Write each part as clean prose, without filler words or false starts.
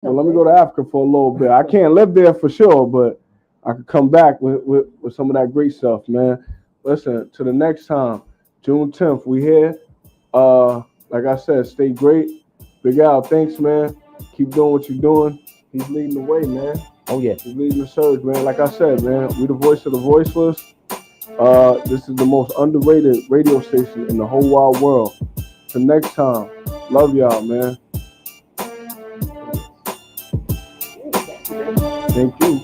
Well, let me go to Africa for a little bit. I can't live there for sure, but I could come back with some of that great stuff, man. Listen, to the next time, June 10th, we here. Like I said, stay great. Big Al, thanks, man. Keep doing what you're doing. He's leading the way, man. Oh, yeah. He's leading the surge, man. Like I said, man, we the voice of the voiceless. This is the most underrated radio station in the whole wide world. Till next time, love y'all, man. Thank you.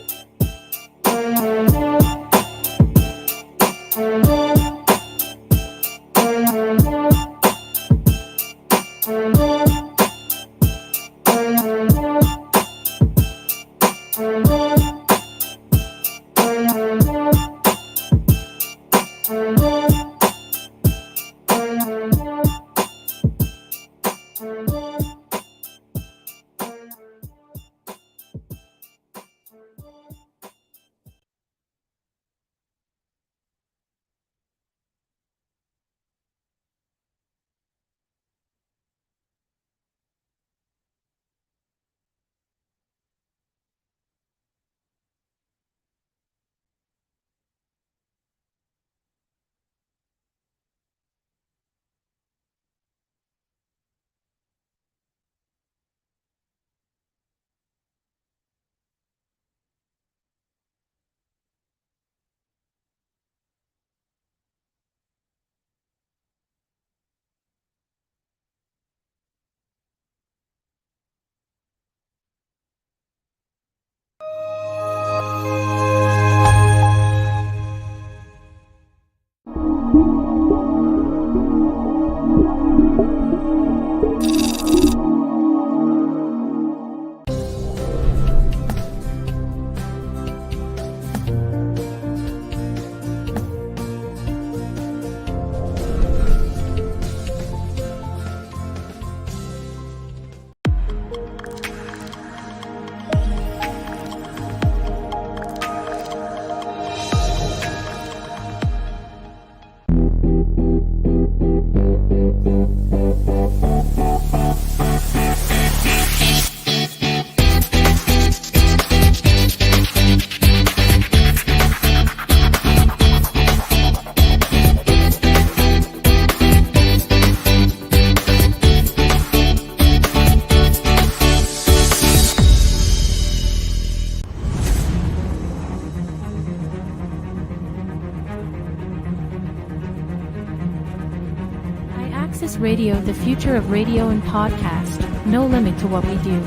Access Radio, the future of radio and podcast. No limit to what we do.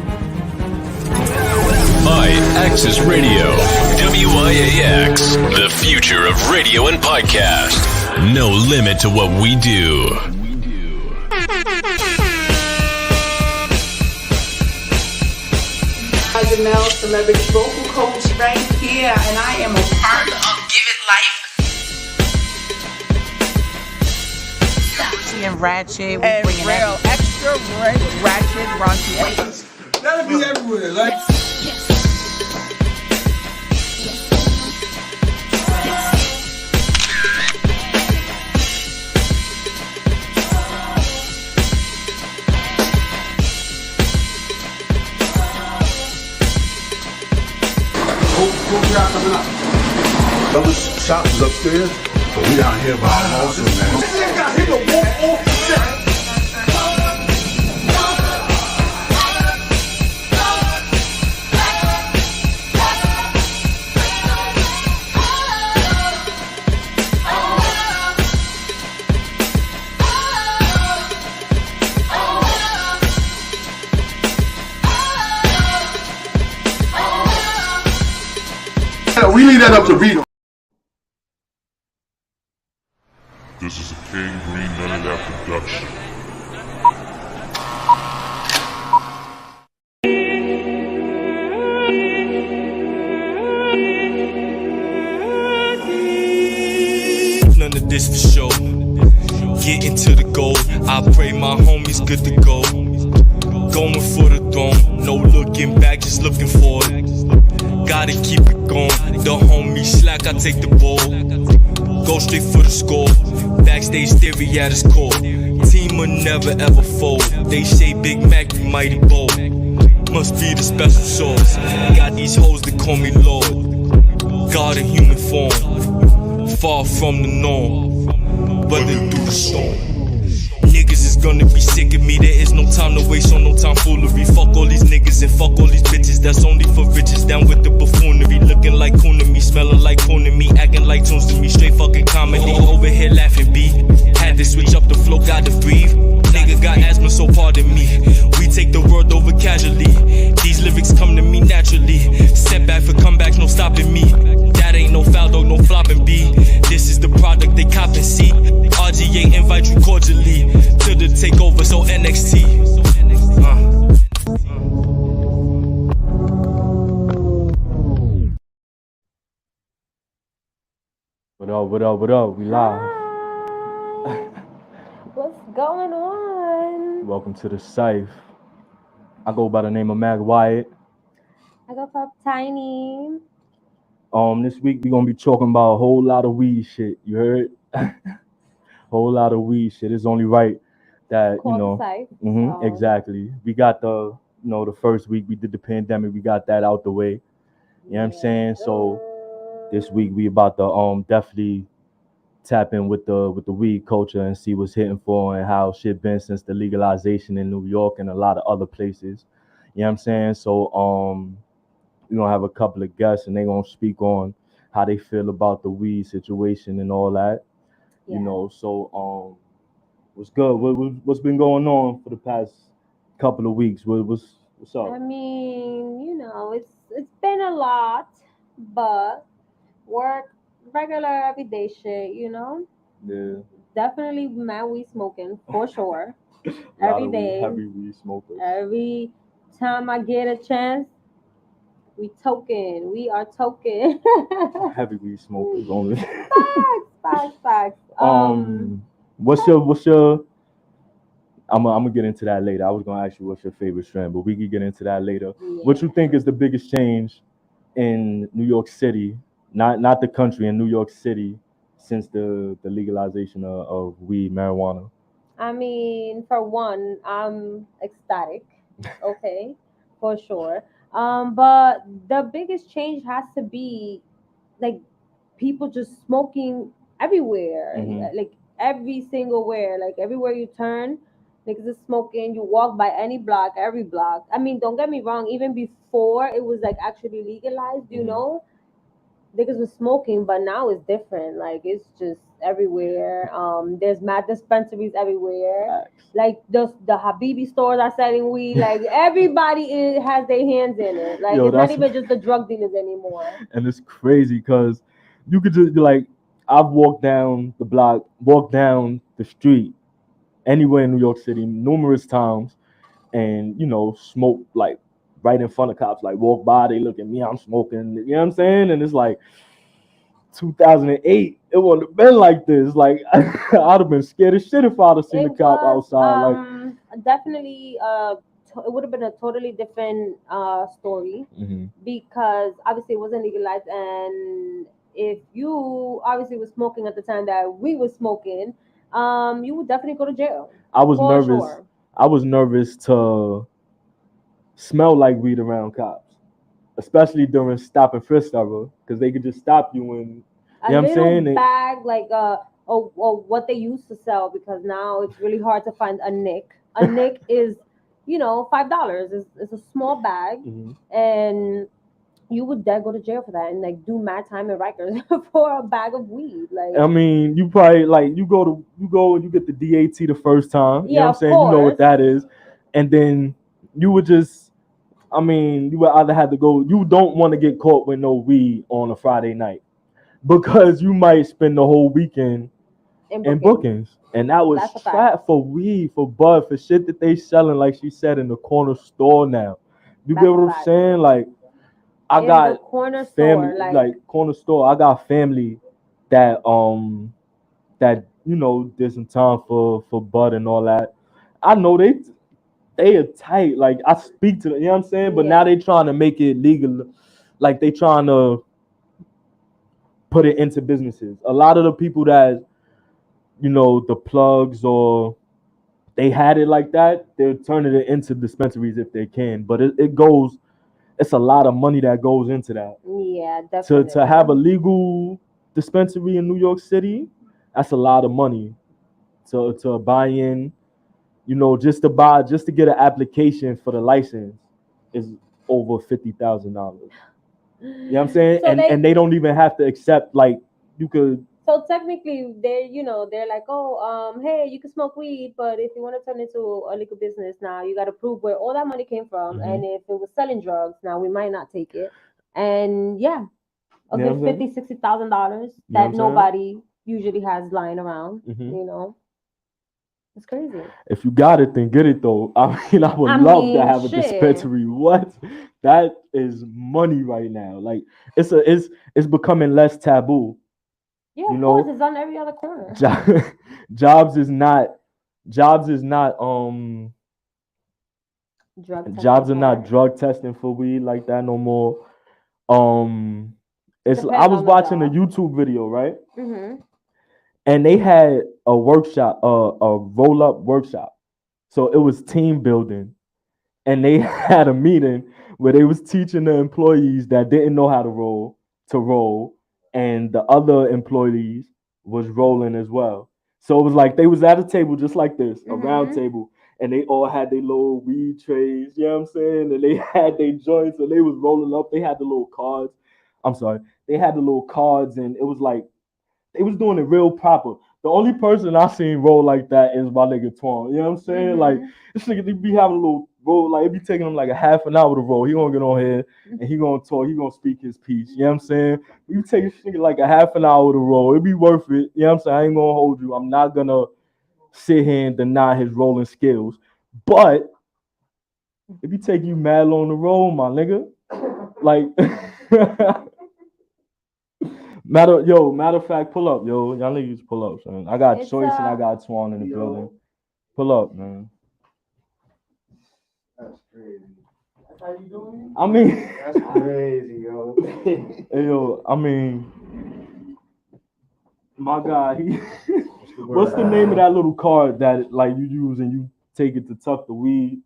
Access Radio, WYAX, the future of radio and podcast. No limit to what we do. Janelle, celebrity vocal coach right here, and I am a part of Give It Life. And ratchet, and real extra ratchet, raunchy ways. That'll be everywhere, like. Who we got coming up? Those shops is upstairs, but we down here by also, man. We leave that up to Rito. This is a King Green None of That production. None of this for sure. Getting to the goal. I pray my homies good to go. Going for the throne. No looking back, just looking for it. Gotta keep it going. The homie slack, I take the ball. Go straight for the score. Backstage theory at its core. Team will never ever fold. They say Big Mac, you mighty bold. Must be the special sauce. Got these hoes that call me Lord. God in human form. Far from the norm. Weathered through the storm. Niggas is gonna be sick of me. There is no time to waste on no time foolery. Fuck all these niggas and fuck all these bitches. That's only for riches. Down with the buffoonery. Looking like coon to me. Smelling like coon to me. Acting like tunes to me. Straight fucking comedy. Over here laughing B. Had to switch up the flow. Gotta breathe. Nigga got asthma, so pardon me. We take the world over casually. These lyrics come to me naturally. Step back for comebacks, no stopping me. That ain't no foul dog, no flopping B. This is the product they cop and see. RGA invite you cordially to the takeover, so NXT. What up? We live. What's going on? Welcome to the Cyph. I go by the name of MACK WYATT. I go for Tiny. This week we're gonna be talking about a whole lot of weed shit. You heard? Whole lot of weed shit. It's only right that exactly. We got the first week we did the pandemic. We got that out the way. You know what I'm saying? So this week we about to definitely tap in with the weed culture and see what's hitting for and how shit been since the legalization in New York and a lot of other places. You know what I'm saying? So we're gonna have a couple of guests and they're gonna speak on how they feel about the weed situation and all that. Yeah. You know, so what's good? What's been going on for the past couple of weeks? What's up? I mean, it's been a lot, but work, regular everyday shit, Yeah. Definitely mad weed smoking for sure. Every day. Heavy weed smokers. Every time I get a chance, we are token. Heavy weed smokers only. Facts. What's your I'm gonna get into that later. I was gonna ask you what's your favorite strand, but we can get into that later. Yeah. What you think is the biggest change in New York City, not the country, in New York City since the legalization of weed, marijuana? I mean, for one, I'm ecstatic. Okay, for sure. But the biggest change has to be like people just smoking everywhere, like every single where, like everywhere you turn, niggas is smoking. You walk by any block, every block. I mean, don't get me wrong. Even before it was like actually legalized, niggas was smoking, but now it's different. Like it's just everywhere. There's mad dispensaries everywhere. Like the Habibi stores are selling weed. Like everybody has their hands in it. Like it's not even just the drug dealers anymore. And it's crazy because you could just like I've walked down the block, walked down the street, anywhere in New York City numerous times, and smoke like right in front of cops. Like walk by, they look at me, I'm smoking. You know what I'm saying? And it's like 2008. It wouldn't have been like this. Like I'd have been scared as shit if I'd have seen the cop outside. Definitely, it would have been a totally different story because obviously it wasn't legalized, and if you obviously was smoking at the time that we were smoking, you would definitely go to jail. I was nervous. Sure. I was nervous to smell like weed around cops, especially during stop and frisk era, because they could just stop you and a little bag like or what they used to sell, because now it's really hard to find a nick. A nick is $5. It's a small bag, and you would then go to jail for that and like do mad time in Rikers for a bag of weed. Like I mean, you probably like you go and you get the DAT the first time. You know what I'm saying? You know what that is, and then you would just. I mean, you would either have to go. You don't want to get caught with no weed on a Friday night because you might spend the whole weekend in bookings. And that was fat for weed, for bud, for shit that they selling, like she said, in the corner store now. You get what I'm saying? Like, I got corner family, store, like corner store. I got family that did some time for bud and all that. I know they are tight. Like I speak to them, you know what I'm saying? But now they trying to make it legal. Like they trying to put it into businesses. A lot of the people that, the plugs or they had it like that, they're turning it into dispensaries if they can. But it goes, it's a lot of money that goes into that. Yeah, definitely. To have a legal dispensary in New York City, that's a lot of money. To buy in, you know, just to get an application for the license is over $50,000. You know what I'm saying? So and they don't even have to accept, like, you could. So technically, they're like, oh, hey, you can smoke weed, but if you want to turn it into a legal business, now you got to prove where all that money came from, and if it was selling drugs, now we might not take it. And yeah, a good $50,000-$60,000 that nobody usually has lying around. You know, it's crazy. If you got it, then get it though. I mean, I would love to have a dispensary. What? That is money right now. Like it's becoming less taboo. Yeah, of course, it's on every other corner. Jobs is not Jobs are not drug testing for weed like that no more. I was watching a YouTube video, right? And they had a workshop, a roll-up workshop. So it was team building. And they had a meeting where they was teaching the employees that didn't know how to roll, and the other employees was rolling as well. So it was like they was at a table just like this, a round table, and they all had their little weed trays, you know what I'm saying? And they had their joints, and they was rolling up. They had the little cards. They had the little cards, and it was like they was doing it real proper. The only person I seen roll like that is my nigga Twan. You know what I'm saying? Like, this nigga, they be having a little roll, like, it be taking him like a half an hour to roll. He gonna get on here and he gonna talk, he gonna speak his piece. You know what I'm saying? You take this nigga like a half an hour to roll. It be worth it. You know what I'm saying? I ain't gonna hold you. I'm not gonna sit here and deny his rolling skills. But if you take you mad long to roll, my nigga, like matter of fact, pull up, yo. Y'all niggas pull up, son. I got Choice and I got Twan in the building. Pull up, man. That's crazy. That's how you doing? I mean, that's crazy, yo. Hey, yo, I mean, my guy, what's the name of that little card that like you use and you take it to tuck the weed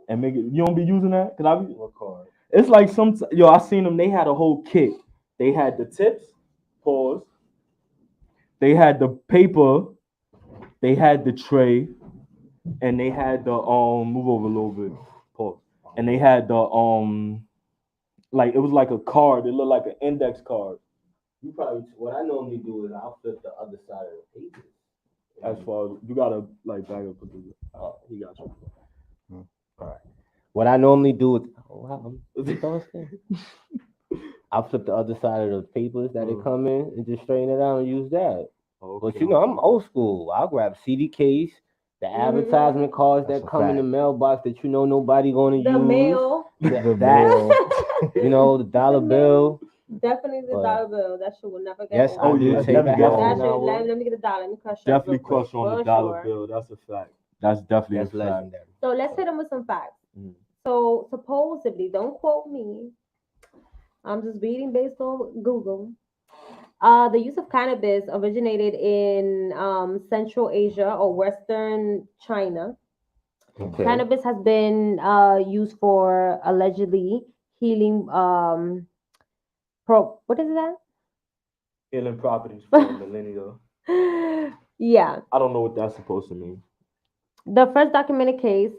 and make it? You don't be using that? What card? It's like I seen them. They had a whole kit. They had the tips. Pause. They had the paper, they had the tray, and they had the move over a little bit. Pause. And they had the like it was like a card. It looked like an index card. You probably what I normally do is I'll flip the other side of the pages. As far as you gotta like back up. Oh, he got you. All right. What I normally do is I'll flip the other side of the papers that they come in and just straighten it out and use that. Okay. But you know, I'm old school. I'll grab CD case, the advertisement cards that come in the mailbox that you know nobody gonna use. The mail. That you know, the dollar bill. Definitely the dollar bill. That shit will never get old. Oh, you take that. Let me get a dollar. Let me crush that. Definitely crush on the dollar bill. That's a fact. That's definitely a fact. Legendary. So let's hit them with some facts. So supposedly, don't quote me, I'm just reading based on Google. The use of cannabis originated in Central Asia or Western China. Okay. Cannabis has been used for allegedly healing. What is that? Healing properties for millennia. Yeah. I don't know what that's supposed to mean. The first documented case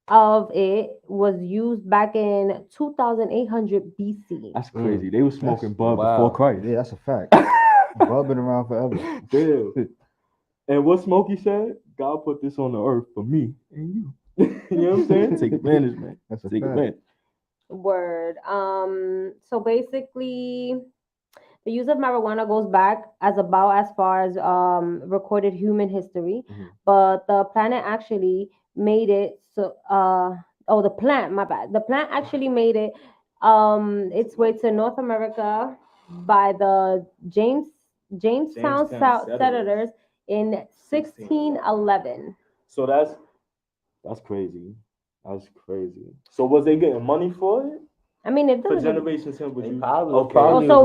of it was used back in 2800 BC. That's crazy. They were smoking bud before Christ. Yeah, that's a fact. Bud been around forever. Damn. And what Smokey said, God put this on the earth for me and you. You know what I'm saying? Take advantage, man. That's a Take fact. advantage. Word. So basically, the use of marijuana goes back as far as recorded human history, but the planet actually made it so the plant, my bad. The plant actually made it its way to North America by the Jamestown settlers in 1611. So that's crazy. That's crazy. So was they getting money for it? I mean, it for generations him, so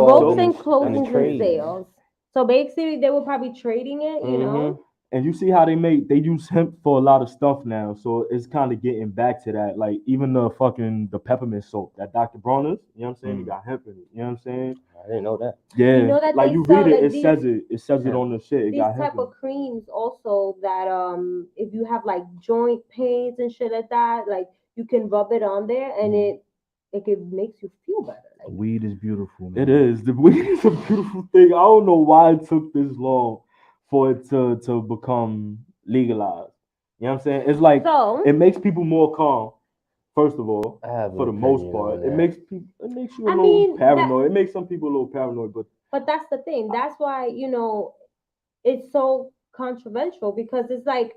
ropes and clothing and sales. So basically, they were probably trading it, you know. And you see how they use hemp for a lot of stuff now. So it's kind of getting back to that. Like even the peppermint soap that Dr. Bronner's, you know what I'm saying? It got hemp in it. You know what I'm saying? I didn't know that. Yeah. You know that like they you sell, read it, like, it says it on the shit. It These got hemp type in it. of creams also that if you have like joint pains and shit like that, like you can rub it on there and it makes you feel better. Like, Weed is beautiful, man. It is. The weed is a beautiful thing. I don't know why it took this long for it to become legalized. You know what I'm saying? It's like it makes people more calm. First of all, for the most part, it makes you a little paranoid. It makes some people a little paranoid, but that's the thing. That's why it's so controversial because it's like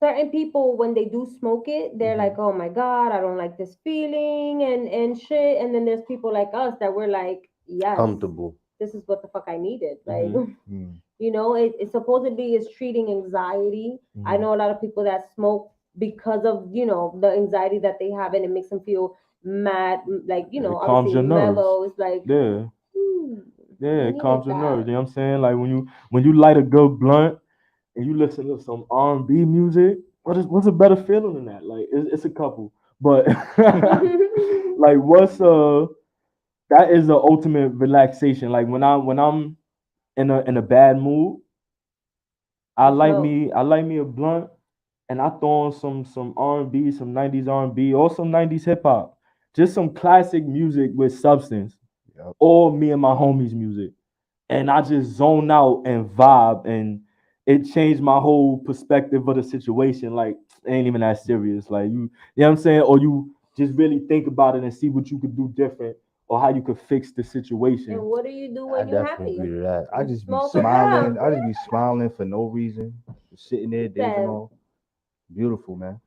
certain people when they do smoke it, they're like, oh my god, I don't like this feeling and shit. And then there's people like us that we're like, yes, comfortable. This is what the fuck I needed. Like, it supposedly is treating anxiety. I know a lot of people that smoke because of the anxiety that they have, and it makes them feel mad. Like it calms obviously your nerves. mellow. It's like it calms your nerves. You know what I'm saying? Like when you light a good blunt and you listen to some R&B music, what's a better feeling than that? Like it's a couple, but like that is the ultimate relaxation. Like when I'm in a bad mood, I like me a blunt and I throw on some R&B, some 90s R&B or some 90s hip hop. Just some classic music with substance. Or me and my homies music. And I just zone out and vibe, and it changed my whole perspective of the situation. Like it ain't even that serious. Like you know what I'm saying? Or you just really think about it and see what you could do different or how you could fix the situation. And what do you do when you're happy? Agree to that. I just be smiling. I just be smiling for no reason. Just sitting there dancing on. Beautiful, man.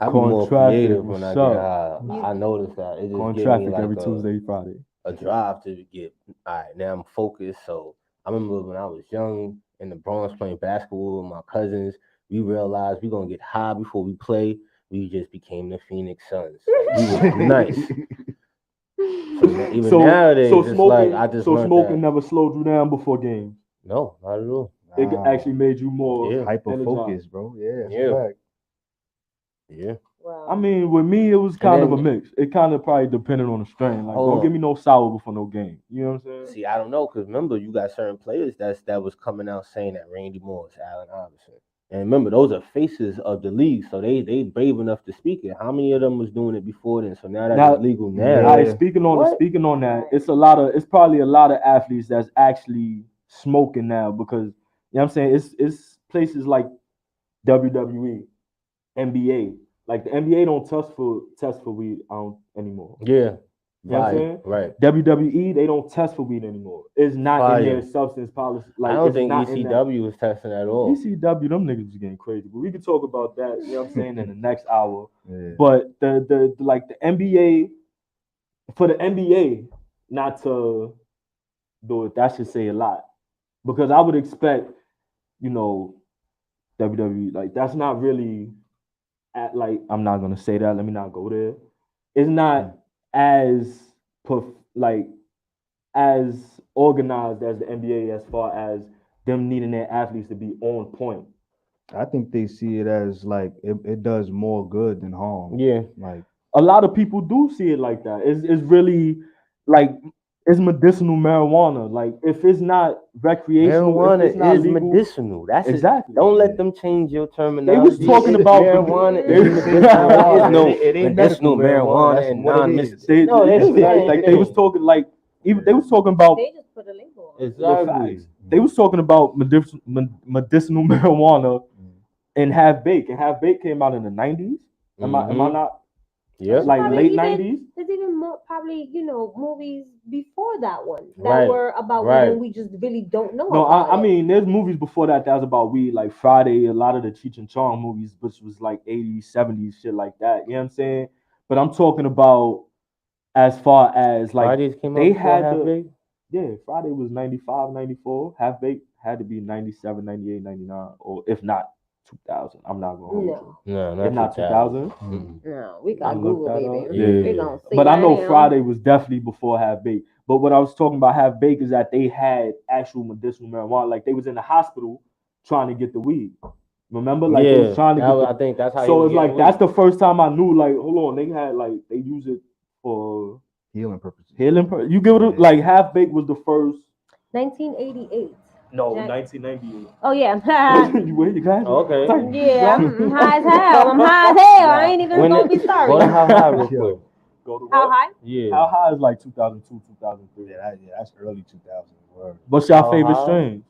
I be more creative when I get high. I notice that. It just gives me like every Tuesday, Friday. A drive to get, all right, now I'm focused. So I remember when I was young in the Bronx playing basketball with my cousins, we realized we're going to get high before we play. We just became the Phoenix Suns. Like, we was nice. So nowadays, it's smoking, like I just smoking never slowed you down before games? No, not at all. It actually made you more hyper focused, bro. Yeah. Wow. I mean, with me, it was kind of a mix. It kind of probably depended on the strain. Like, don't give me no sour before no game. You know what I'm saying? See, I don't know, because remember, you got certain players that was coming out saying that Randy Moss, Allen Iverson. And remember, those are faces of the league, so they brave enough to speak it. How many of them was doing it before then? So now that it's legal now. Speaking on that, it's probably a lot of athletes that's actually smoking now because, you know what I'm saying, it's places like WWE, NBA. Like the NBA don't test for weed anymore. Yeah. You know what I'm saying? Right. WWE, they don't test for weed anymore. It's not in their substance policy. Like, I don't think ECW was testing at all. ECW, them niggas was getting crazy. But we can talk about that, you know what I'm saying, in the next hour. Yeah. But the NBA, for the NBA not to do it, that should say a lot. Because I would expect, WWE, like that's not really I'm not gonna say that. Let me not go there. It's not as organized as the NBA as far as them needing their athletes to be on point. I think they see it as like it does more good than harm. Yeah, like a lot of people do see it like that. It's really like it's medicinal marijuana. Like if it's not recreational, marijuana it's not is legal, medicinal. That's exactly. Don't let them change your terminology. They was talking about marijuana. It ain't medicinal marijuana and non-medicinal. They was talking like they was talking about. They just put a label on. Exactly. They was talking about medicinal marijuana and Half Baked, and Half Baked came out in the 90s. Am I not? Yeah, like late 90s. There's even more probably movies before that one that were about weed and we just really don't know. No, I mean there's movies before that was about weed, like Friday, a lot of the Cheech and Chong movies, which was like 80s, 70s, shit like that. You know what I'm saying? But I'm talking about as far as like Fridays came they out had Half Baked? Yeah, Friday was 95, 94. Half Baked had to be 97, 98, 99, or if not 2000. I'm not gonna hold you. No, not 2000. No, we got Google, baby. Yeah. We gonna see. But I know Friday was definitely before Half Baked. But what I was talking about Half Baked is that they had actual medicinal marijuana. Like they was in the hospital trying to get the weed. Remember, like they was trying to get. I think that's how. So it's like that's the first time I knew. Like, hold on, they had like they use it for healing purposes. You give it like Half Baked was the first. 1988. No, 1998. Oh yeah. You guys? Okay. Yeah, I'm high as hell. I'm high as hell. I ain't even gonna be sorry. Go to how high real quick. Go to how high? Yeah. How high is like 2002, 2003. Yeah, that's early 2000s. What's your favorite strain?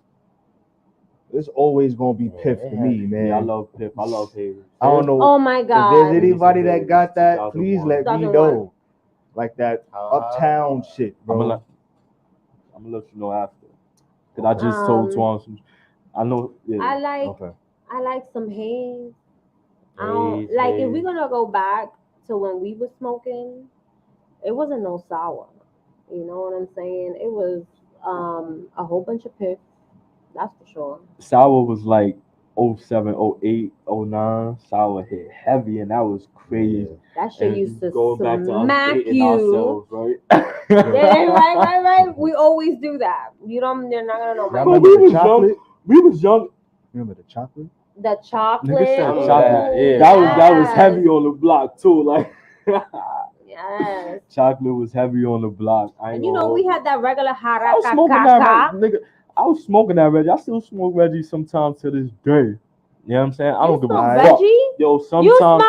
It's always gonna be Piff for me, man. Yeah, I love Piff. I love Haven. I don't know. Oh my god. If there's anybody that got that, please let me know. Like that uptown shit, bro. I'm gonna let you know after. Cause I just told Twan some. I know. Yeah. I like some haze. I don't like if we're gonna go back to when we were smoking. It wasn't no sour. You know what I'm saying? It was a whole bunch of Piff. That's for sure. Sour was like 07, 08, 09. Sour hit heavy, and that was crazy. That shit used to go back to smack us you. ourselves, right? right. We always do that. You're not gonna know. But we was young. Remember the chocolate? The chocolate. Nigga said chocolate. Yeah. That was heavy on the block too. Like yes. Chocolate was heavy on the block. And you know we had that regular I was smoking that nigga. I was smoking that Reggie. I still smoke Reggie sometimes to this day. You know what I'm saying? I don't give a fuck. Yo, sometimes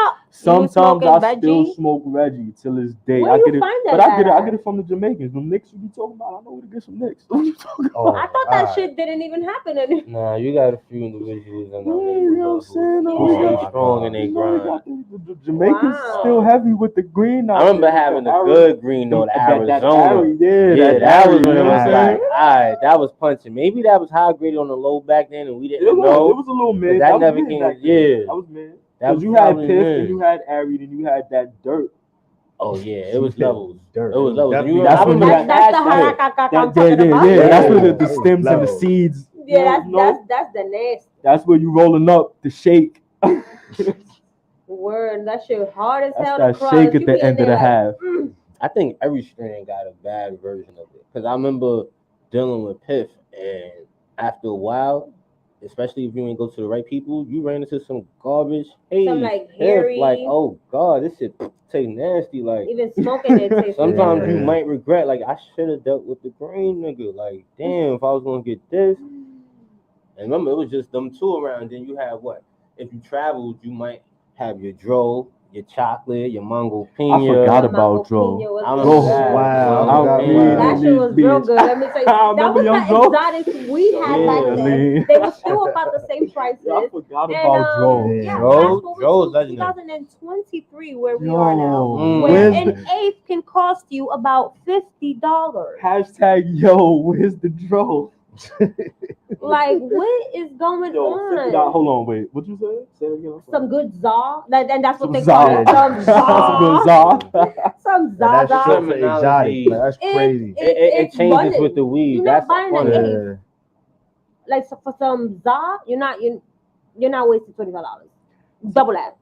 I still smoke Reggie till this day. Where I get you it, find but that I get it from the Jamaicans. The Knicks you be talking about, I know where to get some Knicks. What you talking about? I thought that shit didn't even happen anymore. Nah, you got a few individuals in you know what I'm saying? Strong in their grind. The Jamaicans still heavy with the green. I remember having a good green though, the Arizona. That was when it was like, alright, that was punching. Maybe that was high grade on the low back then, and we didn't know. It was a little mid. That never came. That was mid. Because you had Piff and you had Ari and you had that Dirt. Oh yeah, it was levels. Dirt. It was levels. That's when you had That's the haraka I'm talking about. Yeah. That's where the stems and the seeds. Yeah, that's the nasty. That's where you rolling up the shake. Word, that shit hard as hell. That's that shake at the end of the half. I think every strain got a bad version of it. Because I remember dealing with Piff, and after a while, especially if you ain't go to the right people, you ran into some garbage. Some like hairy. Like, oh god, this shit tastes nasty. Like even smoking it tastes. Sometimes you might regret. Like I should have dealt with the green nigga. Like damn, if I was gonna get this. And remember, it was just them two around. Then you had what? If you traveled, you might have your dro, your chocolate, your mango pina. I forgot about dro. Wow. That shit was real good. Let me tell you. That was the exotics we had back then. They were still about the same prices. I forgot about dro. Yeah, Dro is 2023 where we are now. Where an eighth can cost you about $50. Hashtag yo, where's the dro? Like what is going on? Hold on, wait. What you say? Say it again. Some good za. And that's what they call it. Some za. Some za. That's exotic. That's crazy. It changes with the weed. That's funny. Like so for some za, you're not wasting $25. Double that.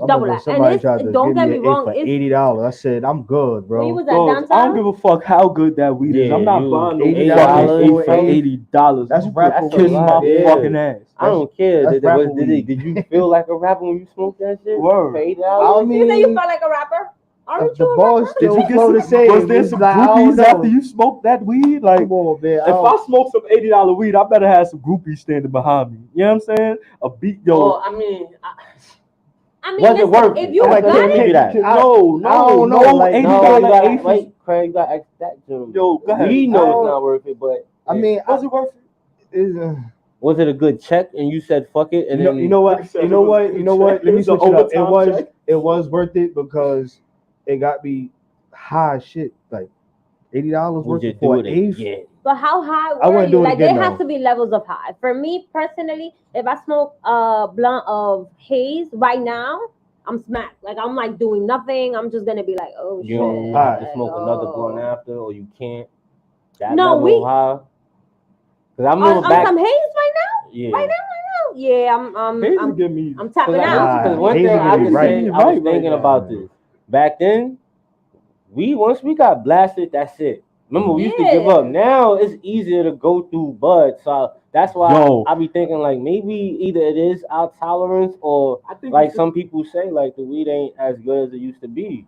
Double that. Somebody tried to don't get me wrong, for $80. I said, I'm good, bro. When you was at downtown? I don't give a fuck how good that weed is. I'm not buying no $80 for $80. That's rapper. Kiss my fucking ass. I don't care. Did you feel like a rapper when you smoked that shit? Word. For $80? You say you felt like a rapper? Aren't you a rapper? Did you get to say? Was there some groupies after you smoked that weed? Like, come on, man. If I smoke some $80 weed, I better have some groupies standing behind me. You know what I'm saying? A beat, yo. Well, I mean, was it worth it? If you got it, no. Wait, Craig, you got to ask that to Yo, go ahead. We know it's not worth it, but I mean, was it worth it? Was it a good check? And you said fuck it, and you know what? Let me switch it up. It was worth it because it got me high shit, like $80 worth it for an eighth. Yeah. But how high I wouldn't do it like again, there has to be levels of high. For me personally, if I smoke a blunt of haze right now, I'm smacked. Like I'm like doing nothing. I'm just gonna be like, oh shit. You don't have to smoke another blunt after, or you can't. No, we high. Cause I remember on some haze right now. Yeah. Right now. Yeah, I'm tapping out. Because one thing I can say, I was thinking about this. Back then, once we got blasted, that's it. Remember, we used to give up. Now it's easier to go through bud. So that's why I be thinking like maybe either it is our tolerance or like some people say like the weed ain't as good as it used to be.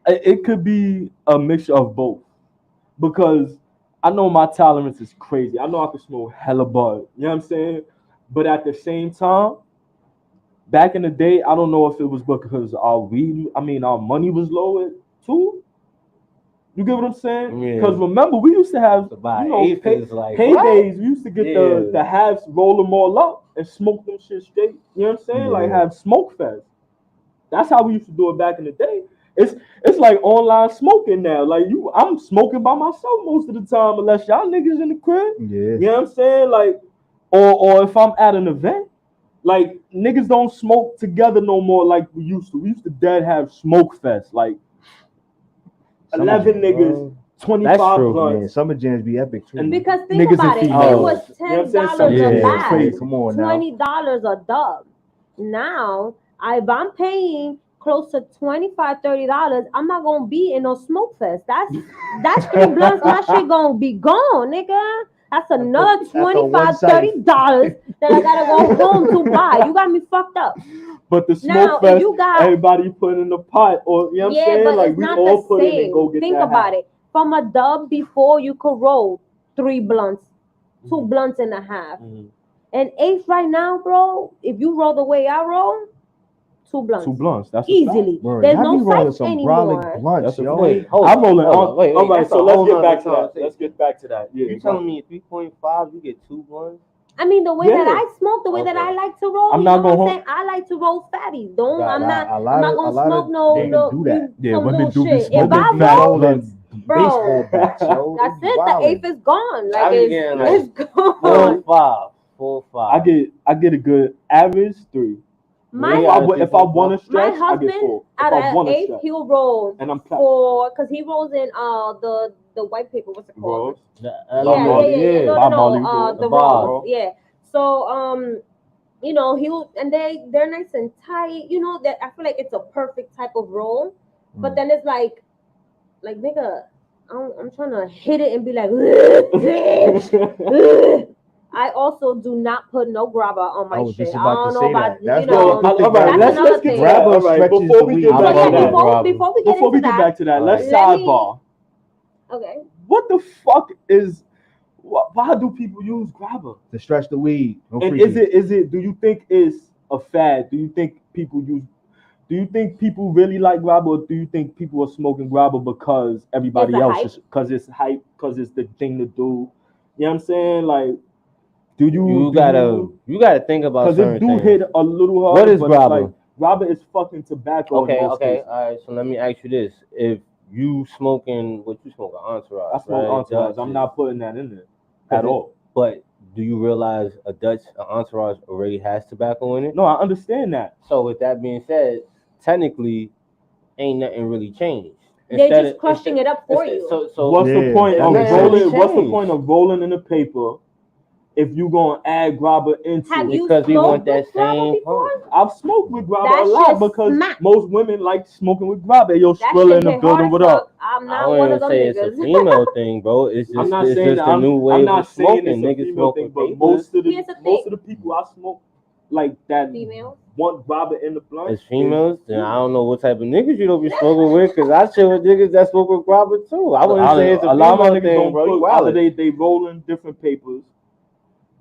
It could be a mixture of both because I know my tolerance is crazy. I know I can smoke hella bud. You know what I'm saying? But at the same time, back in the day, I don't know if it was because our money was lower too. You get what I'm saying? Because remember, we used to have paydays. We used to get the halves, roll them all up, and smoke them shit straight. You know what I'm saying? Like have smoke fest. That's how we used to do it back in the day. It's like online smoking now. Like I'm smoking by myself most of the time, unless y'all niggas in the crib. Yeah. You know what I'm saying? Like, or if I'm at an event, like niggas don't smoke together no more like we used to. We used to dead have smoke fest, like 11 niggas, 25 blunts. Man. Summer jams be epic too. Because think about it, it was $10 a bag, come on now. $20 a dub. Now, if I'm paying close to $25-$30, I'm not gonna be in no smoke fest. That's 3 blunts. My shit gonna be gone, nigga. That's another $25-$30 that I gotta go home to buy. You got me fucked up. But the smoke fest, everybody put in the pot, or you know what I'm saying? But like it's we not all the put same. in and go get Think that about hat. it. From a dub before, you could roll 3 blunts, 2 blunts and a half. And eighth right now, bro, if you roll the way I roll, 2 blunts. 2 blunts. That's easily. There's no Cyph anymore. Blunts, yo. I'm rolling on. Wait, all right, so let's get back to conversation. that. Let's get back to that. Yeah, You telling me at 3.5 you get 2 blunts? I mean, the way that I smoke, the way that I like to roll, I'm you not know going what I'm home. saying? I like to roll fatty. I'm not a gonna lot smoke of no women do that. Yeah, some women little do be shit. If smoking I fat roll, blunts. bro, bats, yo. that's it. Wildin'. The eighth is gone. Like it's gone. 4 5. I get a good average 3. If I want to stretch, my husband, I get 4. Out If I of want to 8, stretch, he'll roll and I'm 4 because he rolls in the white paper. What's it called? rolls. No, the bars. rolls. Yeah. So you know, they're nice and tight. You know that I feel like it's a perfect type of roll. But then it's like nigga, I'm trying to hit it and be like. I also do not put no grabber on my shit. I don't know about that. You know. Let's get grabber stretches before we get back to that. Before we get back to that, let's sidebar. Okay. What the fuck is? Why do people use grabber to stretch the weed? No and freaking. is it? Do you think it's a fad? Do you think people use? Do you think people really like grabber, or do you think people are smoking grabber because everybody else is because it's hype, because it's the thing to do? You know what I'm saying? Like, you gotta think about because it do hit a little hard. What is grabber? Like, grabber is fucking tobacco. Okay. All right. So let me ask you this: if you smoking, what you smoking? Entourage. I smoke Entourage. I'm not putting that in there at all. But do you realize an Entourage already has tobacco in it? No, I understand that. So with that being said, technically, ain't nothing really changed. They're just crushing it up for you. So what's the point of rolling? What's the point of rolling in the paper if you gonna add grabber into it? Because we want that same before? I've smoked with grabber a lot because most women like smoking with grabber. Yo, Skrilla in the building. What up? I'm not one of them niggas. It's a female thing, bro. It's just a new way of smoking. Niggas smoking, but most of the people I smoke like that females want grabber in the blunt. It's females. Then I don't know what type of niggas you don't be smoking with, because I chill with niggas that smoke with grabber too. I wouldn't say it's a lot of thing, bro. Either they rolling different papers,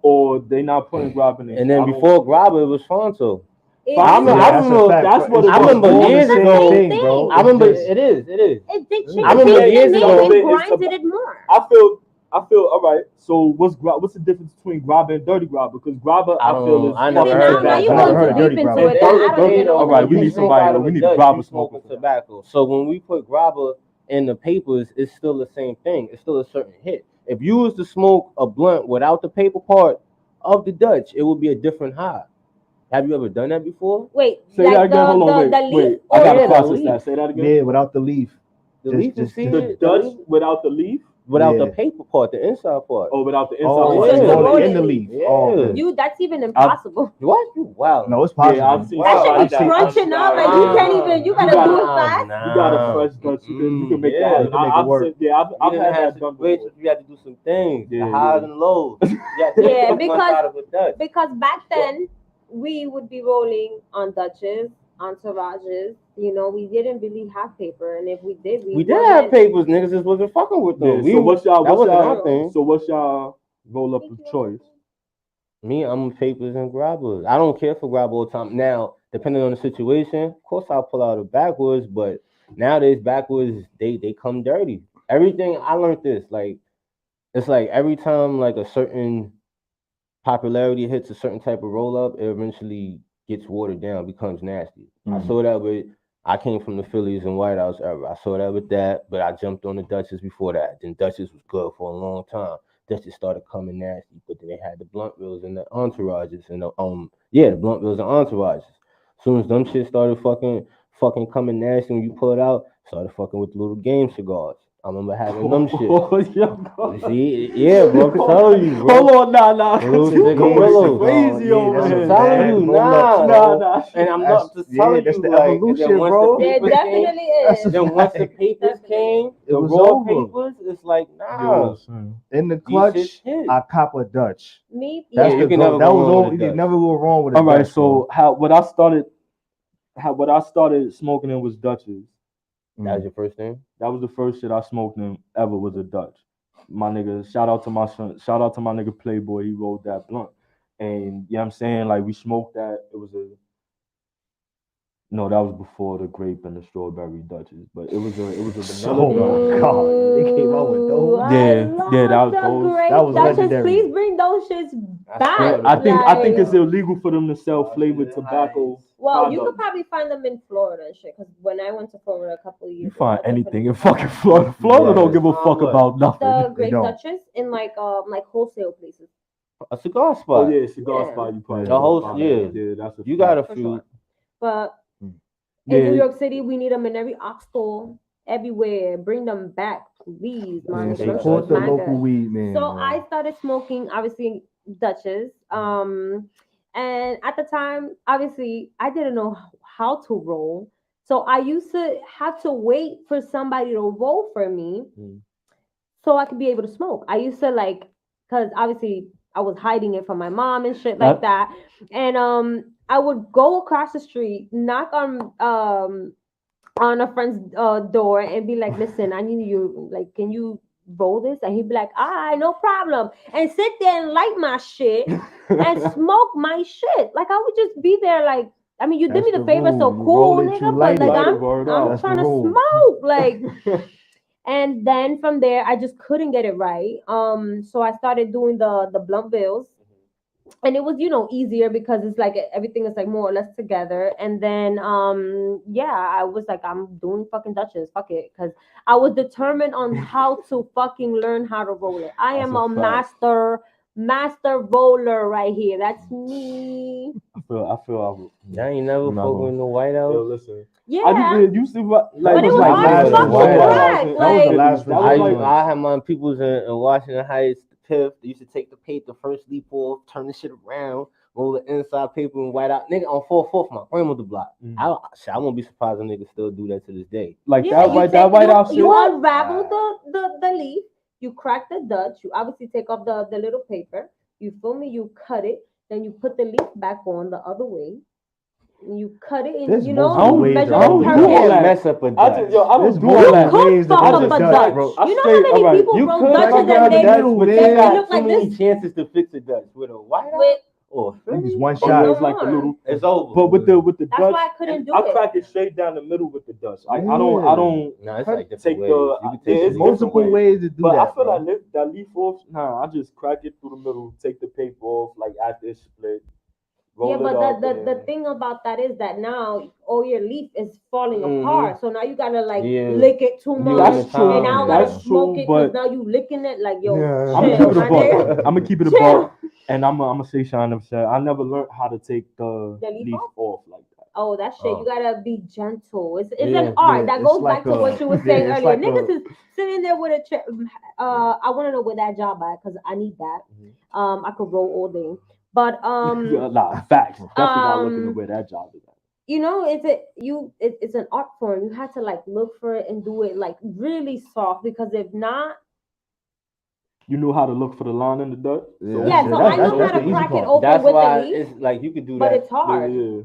or they not putting grabber in it. And then before grabber, it was Fonto. I remember years ago. I remember it is. I remember years ago. They grinded it more. I feel all right. So what's the difference between grabber and dirty grabber? Because grabber, I feel is. I never heard that. I never heard of dirty grabber. All right, we need somebody. We need a grabber smoking tobacco. So when we put grabber in the papers, it's still the same thing. It's still a certain hit. If you was to smoke a blunt without the paper part of the Dutch, it would be a different high. Have you ever done that before? Wait, say that again. Hold on, wait. I gotta process that. Say that again. Yeah, without the leaf. The leaf just is the Dutch without the leaf. without the paper part, the inside part. Oh, without the inside Oh, part. yeah. In the leaf. Yeah. Oh, You, that's even impossible. What? Wow. no, it's possible. Yeah, I've seen That shit like be crunching up, like you can't even. You gotta do it fast. You got a fresh Dutch. You can make Yeah, that. you can make it work. I've had that done before. You had to do some things, Yeah, the highs yeah. and lows. Yeah, because back then we would be rolling on Dutches, entourages. You know, we didn't really have paper, and if we did, we did have papers. Niggas just wasn't fucking with them. Yeah, so what's our thing. So what's y'all roll up of choice? Me, I'm papers and grabbers. I don't care for grab all the time. Now, depending on the situation, of course I'll pull out a backwoods, but nowadays backwoods they come dirty. Everything I learned this, like it's like every time like a certain popularity hits a certain type of roll up, it eventually gets watered down, becomes nasty. I saw that with I came from the Phillies and White House era. I saw that with that, but I jumped on the Dutchess before that. Then Dutchess was good for a long time. Dutchess started coming nasty, but then they had the blunt wheels and the entourages and the blunt wheels and entourages. As soon as them shit started fucking coming nasty, when you pull it out, started fucking with the little game cigars. I remember having them shit. See, yeah, bro, I'm telling you, bro. Hold on, nah. You crazy over here. I'm telling you, nah. And I'm not just telling you, the like, evolution, bro. There definitely is. Then once the papers came, the was raw over. papers, it's like, nah. In the clutch, I cop a Dutch. Me, That's you the can goal. never That go was wrong all. with a You Dutch. can never go wrong with a All right, Dutch, so what I started smoking in was Dutches. That was your first thing? That was the first shit I smoked in ever was a Dutch. My nigga, shout out to my son, shout out to my nigga Playboy, he rolled that blunt. And you know what I'm saying? Like we smoked that. No, that was before the grape and the strawberry Dutches, but it was a vanilla. Oh my god, they came out with those. Yeah, that was those. That was Dutchess, legendary. please bring those shits back. I think it's illegal for them to sell flavored tobacco. Well, you could probably find them in Florida and shit. Because when I went to Florida a couple of years You ago, find anything in fucking Florida. Florida don't give a fuck about nothing. the grape Dutchess in like wholesale places. A cigar spot. Oh yeah, cigar spot. You probably the whole yeah. That's you got a For few. sure. But Yeah. in New York City, we need them in every ox store, everywhere. Bring them back, please, man. Support the local weed, man. So I started smoking, obviously, Dutchess. And at the time, obviously, I didn't know how to roll. So I used to have to wait for somebody to roll for me so I could be able to smoke. I used to because obviously I was hiding it from my mom and shit like that. And I would go across the street, knock on a friend's door and be like, listen, I need you, like, can you roll this? And he'd be like, no problem. And sit there and light my shit and smoke my shit. Like, I would just be there like, I mean, you did me the favor, so cool, nigga, but like, I'm trying to smoke, like, and then from there, I just couldn't get it right. So I started doing the blunt bills. And it was, easier because it's like everything is like more or less together. And then, I was like, I'm doing fucking Dutchess, fuck it, because I was determined on how to fucking learn how to roll it. I am a master roller right here. That's me. I feel. Y'all ain't never fucking in the White House. Yo, listen. Yeah, I just used to like. But it was hard as fucking crack. That was the last one. I had my peoples in Washington Heights. Piff, they used to take the paper, the first leaf off, turn the shit around, roll the inside paper and white out. Nigga on 4/4 my grandmother block. I won't be surprised if niggas still do that to this day. Like that white out shit. You unravel the leaf, you crack the Dutch, you obviously take off the little paper, you feel me, you cut it, then you put the leaf back on the other way. You cut it and There's measure I it. Mess up a Dutch. I don't do all that. You could fuck up a Dutch. You know how many people roll Dutches and they look like this? Chances to fix a Dutch with a white or just one shot. It's like a little. It's over. But with the That's Dutch, why I couldn't do I it. crack it straight down the middle with the Dutch. I don't. No, it's like take ways. There's multiple ways to do but that. I feel like that leaf off. Nah, I just crack it through the middle, take the paper off, like after it's split. Yeah, but the thing about that is that now all your leaf is falling apart. So now you gotta lick it too much. That's true. And now That's gotta smoke true, it because but now you licking it like yo. I'm gonna keep it a buck, and I'm gonna say, Sean, I never learned how to take the leaf off like that. Oh, that shit, you gotta be gentle. It's an art that goes back to what you were saying earlier. Like Niggas is sitting there with a chair. I want to know where that job at because I need that. I could roll all day, but facts. Definitely not looking at where that job is at. You know, it's an art form. You have to like look for it and do it like really soft because if not. You knew how to look for the line in the Dutch? So I know how to crack it open with the leaf. It's like you could do but that. But it's hard. Yeah.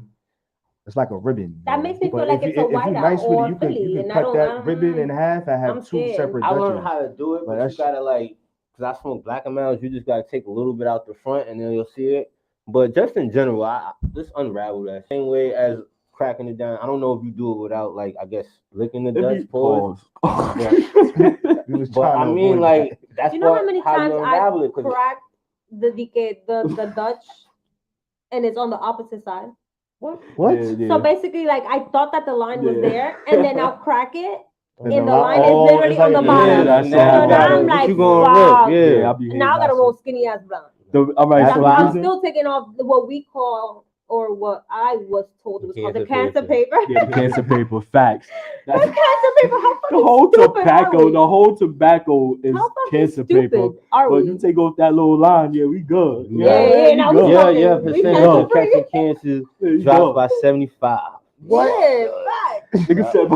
It's like a ribbon. That makes me feel like it's a whiteout or you Philly. can cut that ribbon in half and have two separate I Dutches. learned how to do it, but you gotta like, because I smoke black amounts, you just gotta take a little bit out the front and then you'll see it. But just in general, I just unravel that same way as cracking it down. I don't know if you do it without, like, I guess, licking the Dutch pause. But I mean, like, that's you know how many times I it, cracked the Dutch and it's on the opposite side? What? Yeah. So basically, like, I thought that the line was there, and then I'll crack it, and the line is literally on the bottom. So now I'm like, wow. Now I gotta roll skinny ass blunt. I'm still taking off what we call, or what I was told it was called the cancer paper. Yeah, the cancer paper. Facts. The cancer paper. How fucking the whole stupid tobacco. are we? The whole tobacco is cancer paper. But you take off that little line, we good. Yeah. Percentage of catching cancer drops by 75. What? Nigga said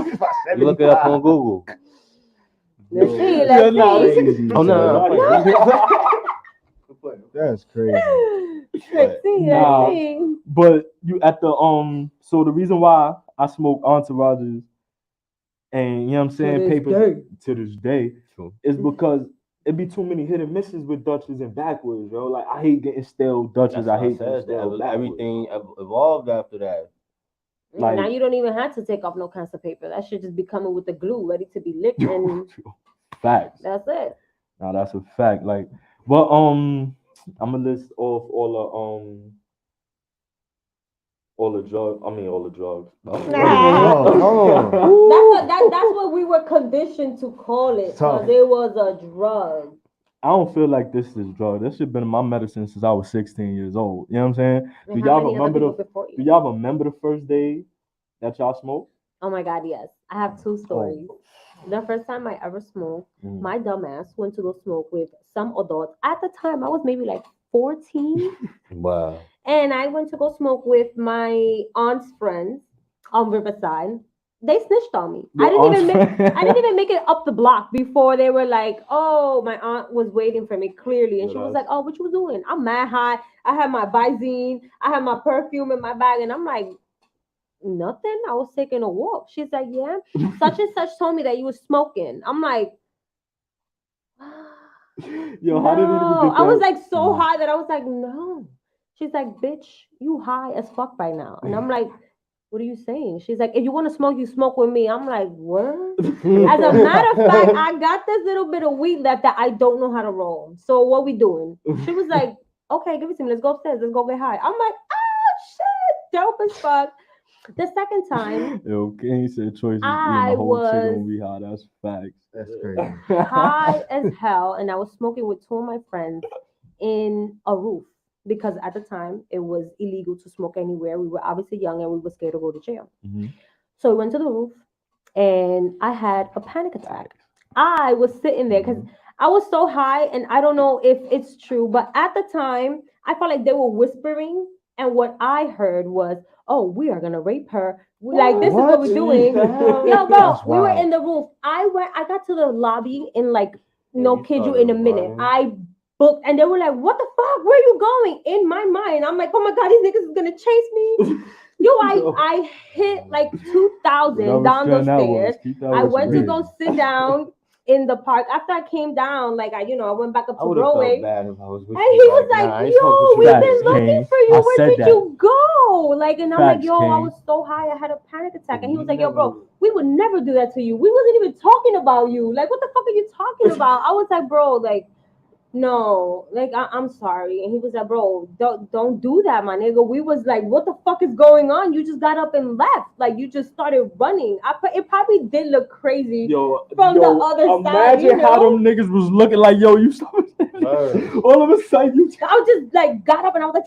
you look it up on Google. Let's see. Oh no. That's crazy. But you at the so the reason why I smoke entourages and you know what I'm saying papers to this day is because it be too many hit and misses with Dutches and backwards, yo. Like I hate getting stale Dutches. I hate getting stale everything evolved after that. Like, now you don't even have to take off no cancer paper. That should just be coming with the glue ready to be licked and facts. That's it. No, that's a fact. Like, but I'm gonna list off all the drugs. That's what we were conditioned to call it. Because it was a drug. I don't feel like this is drug. This should have been my medicine since I was 16 years old. You know what I'm saying? Do y'all remember the first day that y'all smoked? Oh my God, yes. I have two stories. The first time I ever smoked, my dumbass went to go smoke with some adults. At the time, I was maybe like 14. Wow. And I went to go smoke with my aunt's friends on Riverside. They snitched on me. I didn't even make it up the block before they were like, oh, my aunt was waiting for me clearly. And she was like, oh, what you doing? I'm mad high. I had my Visine. I had my perfume in my bag. And I'm like, nothing. I was taking a walk. She's like, yeah, such and such told me that you were smoking. I'm like, yo, how did it even get I was like so high that I was like, no. She's like, bitch, you high as fuck by now. And I'm like, what are you saying? She's like, if you want to smoke, you smoke with me. I'm like, what? As a matter of fact, I got this little bit of weed left that I don't know how to roll. So what we doing? She was like, okay, give it to me. Let's go upstairs. Let's go get high. I'm like, shit, dope as fuck. The second time, Kenny said choices. I was be high. That's facts. That's crazy. High as hell, and I was smoking with two of my friends in a roof because at the time it was illegal to smoke anywhere. We were obviously young and we were scared to go to jail. Mm-hmm. So we went to the roof, and I had a panic attack. I was sitting there because I was so high, and I don't know if it's true, but at the time I felt like they were whispering, and what I heard was, oh, we are gonna rape her. Like, this is what we're doing. Yo, bro, we were in the roof. I got to the lobby in like, no kid you, in a minute. I booked, and they were like, what the fuck? Where are you going? In my mind, I'm like, oh my God, these niggas is gonna chase me. Yo, I hit like 2,000 down those stairs. I went to go sit down in the park. After I came down, like I went back up to Broadway. And he was like, yo, we've been looking for you. Where did you go? Like, and I'm like, yo, I was so high, I had a panic attack. And he was like, yo, bro, we would never do that to you. We wasn't even talking about you. Like, what the fuck are you talking about? I was like, bro, like, no, like I'm sorry. And he was like, bro, don't do that, my nigga. We was like, what the fuck is going on? You just got up and left. Like, you just started running. It probably did look crazy from the other side. Imagine how them niggas was looking like, yo, you saw all of a sudden I just like got up and I was like,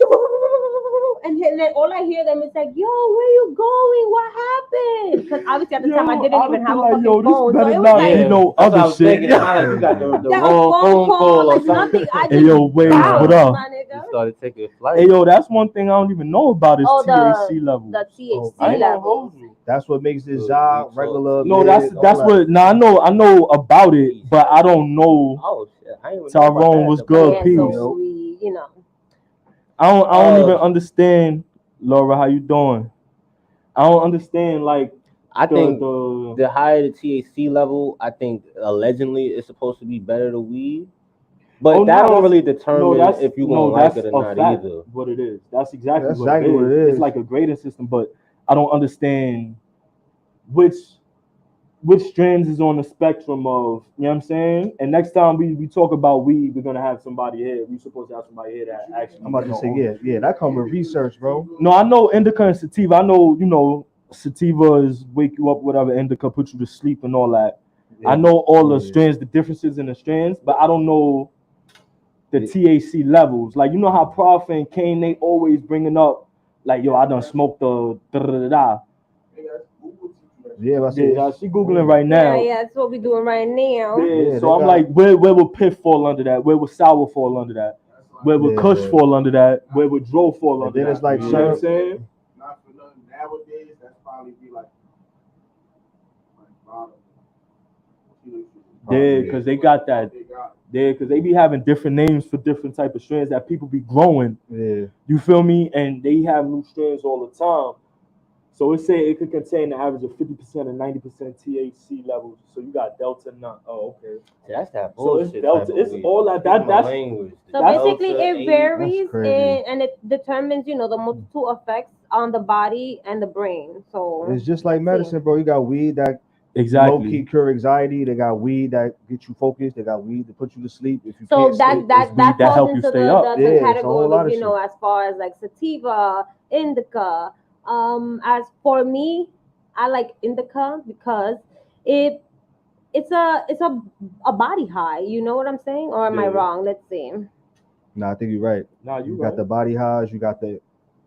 and then all I hear them is like, yo, where you going? What happened? Because obviously at the time I didn't even have a fucking phone. So it was like, no other shit. You got the wrong phone call or something. Hey yo, wait, what up? You started taking flight. Hey yo, that's one thing I don't even know about is THC level. The THC level. That's what makes this job regular. No, that's what. Nah, I know about it, but I don't know. Oh shit, I ain't Tyrone was good, peace. So we, you know. I don't even understand, Laura. How you doing? I don't understand. Like, I think the higher the THC level, I think allegedly it's supposed to be better than weed. But that don't really determine if you're gonna like it or not either. What it is. That's exactly what it is. It's like a grading system, but I don't understand which strands is on the spectrum of, you know what I'm saying? And next time we talk about weed, we're gonna have somebody here. We're supposed to have somebody here that actually. I'm about to say, yeah, that comes with research, bro. No, I know indica and sativa. I know, sativa is wake you up, whatever. Indica put you to sleep and all that. Yeah. I know all the strands, the differences in the strands, but I don't know the THC levels. Like, you know how Prof and Kane, they always bringing up, like, yo, I done smoked the da-da-da-da. Yeah, she Googling right now. Yeah, that's what we're doing right now. Yeah, so I'm like, where will Piff fall under that? Where will Sour fall under that? Where will Kush fall under that? Where will Dro fall under that? Then it's like, you know what I'm saying? Not for nothing. Nowadays, that's probably be like bottom. Yeah, because they got that. Yeah, because they be having different names for different type of strands that people be growing. Yeah. You feel me? And they have new strands all the time. So it say it could contain an average of 50% and 90% THC levels. So you got Delta nut. Oh, okay. Yeah, that's that bullshit. So it's Delta. It's weed. All that's language. So basically, it varies and it determines, the multiple effects on the body and the brain. So it's just like medicine, bro. You got weed that low-key cure anxiety. They got weed that get you focused. They got weed to put you to sleep if you can't sleep. that falls into the category of, shit. as far as like sativa, indica. As for me, I like indica because it's a body high. You know what I'm saying? Or am I wrong? Let's see. No, I think you're right. No, you got the body highs. You got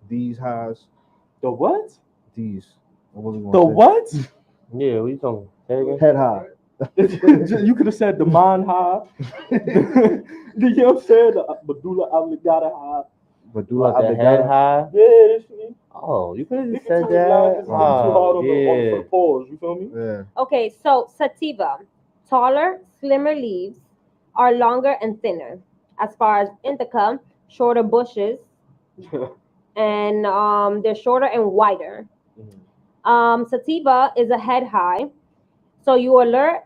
these highs. The what? These. What? Yeah, we talking head high. You could have said the mind high. You know what I'm saying? The medulla oblongata high. Medulla the head high. Yeah. Oh, you could have said that. Yeah. You feel me? Yeah. Okay, so sativa, taller, slimmer leaves, are longer and thinner. As far as indica, shorter bushes, and they're shorter and wider. Sativa is a head high, so you alert,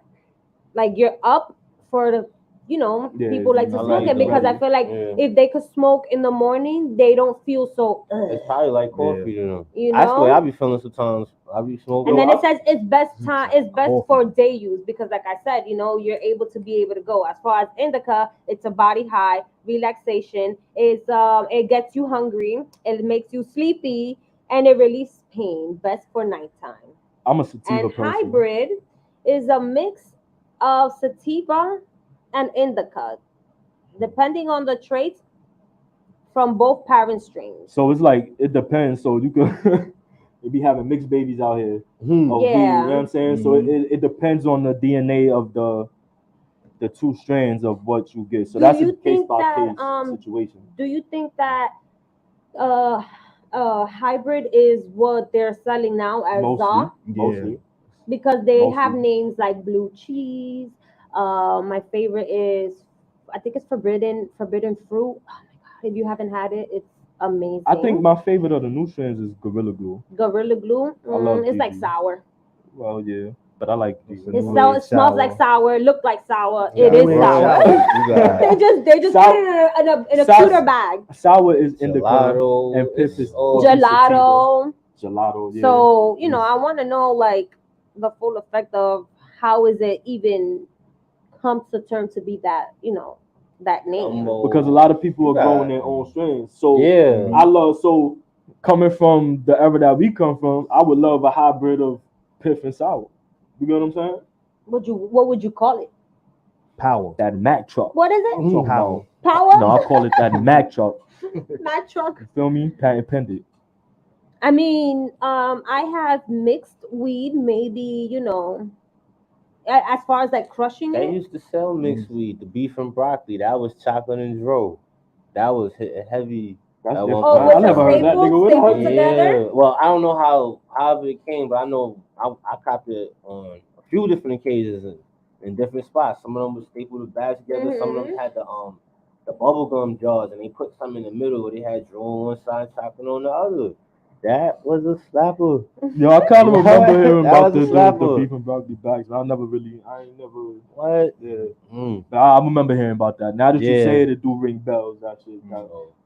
like you're up for the. People like to smoke it because I feel like if they could smoke in the morning, they don't feel so. It's probably like coffee to them. You know? I swear, I be feeling sometimes. I be smoking. And then it says it's best for day use because, like I said, you're able to go. As far as indica, it's a body high, relaxation. It gets you hungry, it makes you sleepy, and it releases pain. Best for nighttime. I'm a sativa person. Hybrid is a mix of sativa and indica, depending on the traits from both parent strains. So it's like it depends. So you could they be having mixed babies out here. Yeah. You know what I'm saying? So it depends on the DNA of the two strands of what you get. So that's a case by case situation. Do you think that hybrid is what they're selling now as Mostly. Because they have names like blue cheese. My favorite is, I think it's forbidden fruit. Oh my god! If you haven't had it, it's amazing. I think my favorite of the new strands is Gorilla Glue. Gorilla Glue. It's like sour. Well, yeah, but I like these. It smells like sour. Look like sour. It is sour. they just put it in a cuter bag. Sour is indica and piss is gelato. Gelato. Yeah. So I want to know like the full effect of how is it even comes to term to be that that name, because a lot of people are growing their own strains. So yeah, coming from the era that we come from, I would love a hybrid of Piff and Sour. You get what I'm saying? What would you call it? Power. That Mack truck. What is it? So, Power. Power? No, I call it that Mack truck. Mack truck. You feel me? Patent pending. I mean, I have mixed weed, maybe, you know, as far as like crushing They it. used to sell mixed weed, the beef and broccoli. That was chocolate and dro. That was heavy. That's at different. one point. I never heard that nigga. What the Stapled hell? together? Well, I don't know how it came, but I know I copied it on a few different occasions in different spots. Some of them would staple the bags together. Some of them had the bubble gum jars, and they put some in the middle where they had dro on one side, chocolate on the other. That was a slapper. Yo, I kind of remember hearing That about was a the slapper. beef and broccoli bags, but I ain't never. What? Yeah. But I remember hearing about that. Now that you Yeah. say it do ring bells. That shit.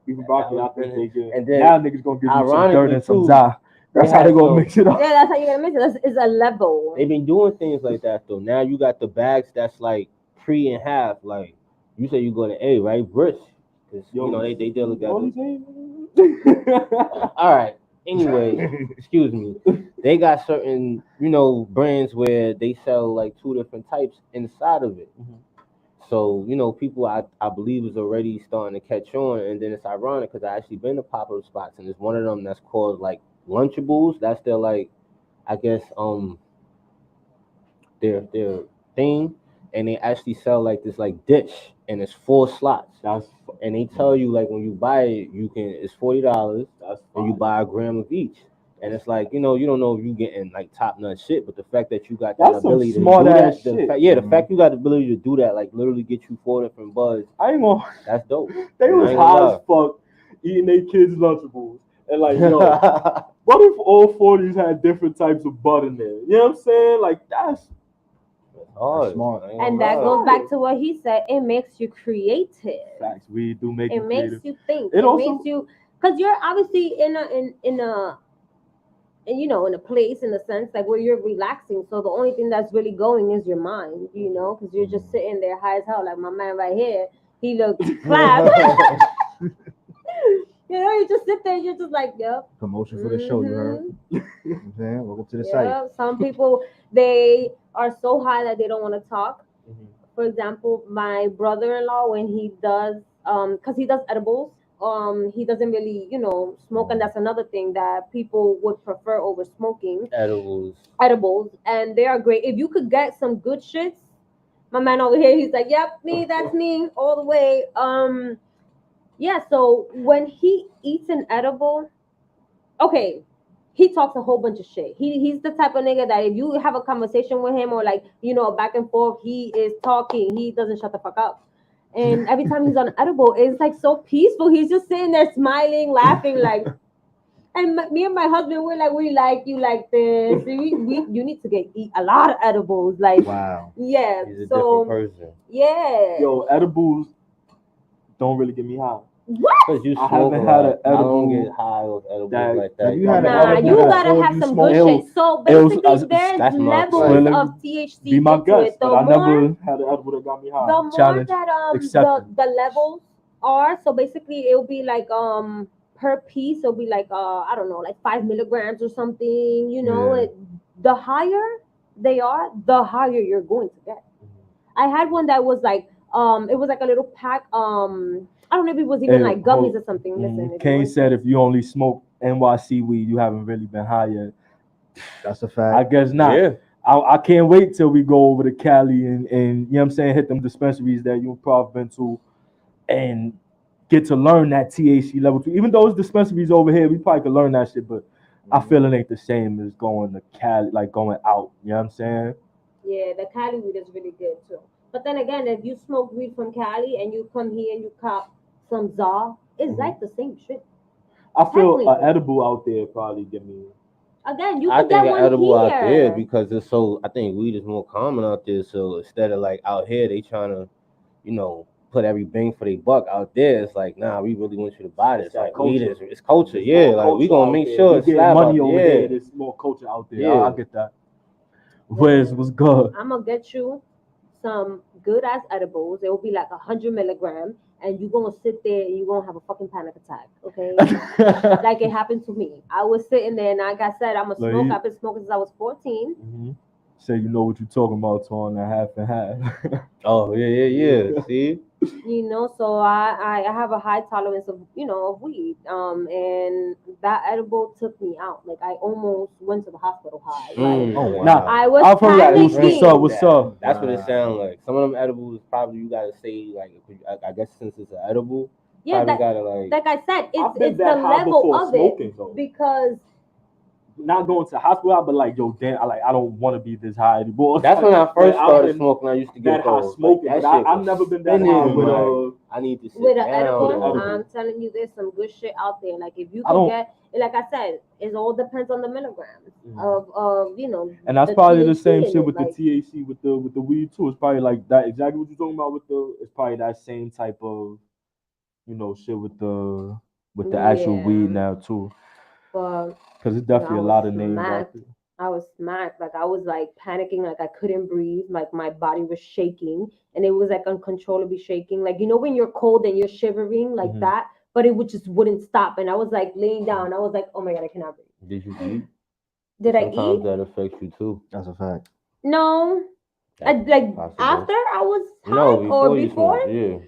Beef and broccoli, I think they get. And then, now niggas gonna give you some dirt ironically, and some too, za. That's they how they had gonna some- mix it up. Yeah, that's how you're gonna mix it. It's a level. They've been doing things like that though. Now you got the bags that's like pre and half. Like you say, you go to A, right? Rich, because you know they deal together. All right. Anyway, excuse me. They got certain brands where they sell like two different types inside of it. So people I believe is already starting to catch on, and then it's ironic because I actually been to pop-up spots, and there's one of them that's called like Lunchables. That's their like, I guess their thing, and they actually sell like this like dish, and it's 4 slots. And they tell you like when you buy it, it's $40, and you buy a gram of each. And it's like, you don't know if you getting like top notch shit, but the fact that you got that ability to do that, the fact you got the ability to do that, like literally get you 4 different buds. I ain't gonna. That's dope. They was high as fuck eating their kids' Lunchables. And like, yo, what if all 40s had different types of bud in there? You know what I'm saying? Like, that's smart. And that goes back to what he said. It makes you creative. Facts. We do make it makes creative. you think. It It also- makes you, because you're obviously in a place, in a sense, like where you're relaxing. So the only thing that's really going is your mind, because you're just sitting there high as hell. Like my man right here, he looks clap. You just sit there, you're just like, yep. Promotion for the show, you heard? You know what I'm saying? Welcome to the site. Yeah, some people, they are so high that they don't want to talk. For example, my brother-in-law, when he does, because he does edibles, he doesn't really, smoke, and that's another thing that people would prefer over smoking. Edibles, and they are great. If you could get some good shits, my man over here, he's like, yep, that's me all the way. Yeah, so when he eats an edible, okay, he talks a whole bunch of shit. He's the type of nigga that if you have a conversation with him or like, back and forth, he is talking. He doesn't shut the fuck up. And every time he's on edible, it's like so peaceful. He's just sitting there smiling, laughing, like. And me and my husband, we're like, we like you like this. You need to eat a lot of edibles, like. Wow. Yeah. He's a so different person. yeah. Yo, edibles don't really get me high. What? Because you I smoke haven't a had lot. an edible I don't get high with edibles like that. Have you had an Nah, edible you before gotta have you some smoke? good shit. So basically, there's that's my levels friend. of THC Be my into guest, it. The but I more, never had an edible that got me high. the more Challenge that accepted. the levels are, so basically it'll be like per piece it'll be like I don't know, like 5 milligrams or something. Yeah. The higher they are, the higher you're going to get. I had one that was like it was like a little pack. I don't know if it was even Hey, like gummies or something. Listen, if you Kane want- said if you only smoke NYC weed, you haven't really been high yet. That's a fact. I guess not. Yeah. I can't wait till we go over to Cali and you know what I'm saying, hit them dispensaries that you've probably been to and get to learn that THC level 2. Even though it's dispensaries over here, we probably could learn that shit, but I feel it ain't the same as going to Cali, like going out. You know what I'm saying? Yeah, the Cali weed is really good too. But then again, if you smoke weed from Cali and you come here and you cop some ZA, it's like the same shit. I feel an Technically. edible out there probably give me. Again, you I can think get an one edible here. out there because it's so. I think weed is more common out there. So instead of like out here, they trying to, put every bang for their buck. Out there, it's like, nah, we really want you to buy this. Like weed is, it's culture. There's Yeah, more like we culture gonna out make there. sure We it's getting slab money out over there. there. There's more culture out there. Yeah. I get that. Where's was good? I'm gonna get you some good ass edibles. It will be like 100 milligrams, and you're gonna sit there and you're gonna have a fucking panic attack. Okay, like it happened to me. I was sitting there, and like I said, I'm a Like smoker. you- I've been smoking since I was 14. Say you know what you're talking about, on that half and half. Oh yeah. See, You know, so I have a high tolerance of of weed. And that edible took me out. Like I almost went to the hospital high. Like Oh wow. Nah, I was I've heard that. panicking. What's up? That's what it sounds like. Some of them edibles probably you gotta say like I guess since it's an edible, Yeah, probably that, gotta like I said, I've been it's the that high level before of smoking, it though. because Not going to the hospital, but like, yo, damn, I don't want to be this high anymore. That's when I first started been smoking. I used to get that high those. smoking, Like, but I've never been that high with I need to sit with an down. edible, I'm telling you, there's some good shit out there. Like if you can get, like I said, it all depends on the milligrams of And that's the probably the THC same in shit it, with like, the THC with the weed too. It's probably like that exactly what you're talking about with the. It's probably that same type of, shit with the actual weed now too. But because it's definitely a lot of names out there. I was smacked. Like I was like panicking, like I couldn't breathe, like my body was shaking, and it was like uncontrollably shaking. Like when you're cold and you're shivering like that, but it wouldn't stop. And I was like laying down. I was like, oh my god, I cannot breathe. Did you eat? Did I eat? Sometimes that affects you too. That's a fact. No. After I was high or before? Yeah.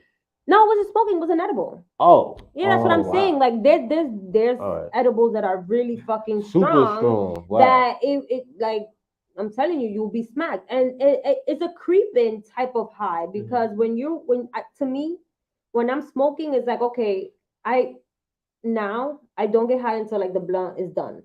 No, it wasn't smoking. It was an edible. Oh. Yeah, that's what I'm saying. Like there's edibles that are really fucking super strong. Wow. That it like I'm telling you, you'll be smacked, and it's a creeping type of high because to me, when I'm smoking, it's like okay, I don't get high until like the blunt is done.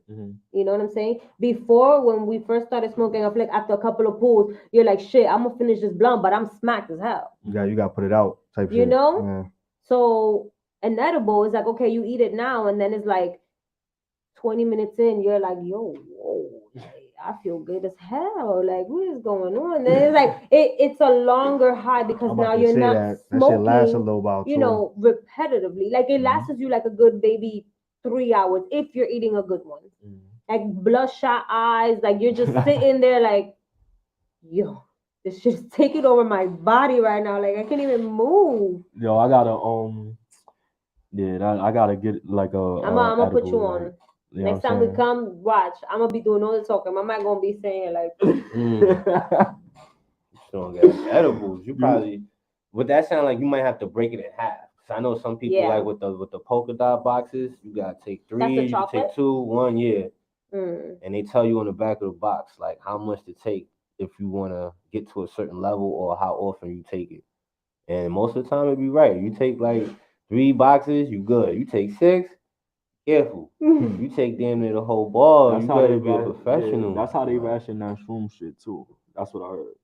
You know what I'm saying? Before when we first started smoking, I feel like after a couple of pulls, you're like shit, I'm gonna finish this blunt, but I'm smacked as hell. Yeah, you gotta put it out type You shit. know? Yeah. So an edible is like, okay, you eat it now, and then it's like 20 minutes in, you're like, yo, whoa, like, I feel good as hell. Like, what is going on? And then it's like, it's a longer high because now you're not smoking, that shit lasts a little while too. Repetitively. Like, it lasts you like a good maybe 3 hours if you're eating a good one. Like, bloodshot eyes, like, you're just sitting there like, yo, this shit's taking over my body right now. Like I can't even move. Yo, I gotta I gotta get like a. I'm gonna put you on. Like, next time we come, watch. I'm gonna be doing all the talking. I'm not gonna be saying like. Strong ass edibles. You probably. Would that sound like you might have to break it in half? Cause I know some people like with the polka dot boxes. You gotta take 3. You take 2, 1. Yeah. And they tell you on the back of the box like how much to take if you want to get to a certain level or how often you take it. And most of the time it'd be right. You take like 3 boxes, you good. You take 6, careful. You take damn near the whole ball. That's you gotta be a professional. Yeah, that's how they ration that shroom shit too. That's what I heard.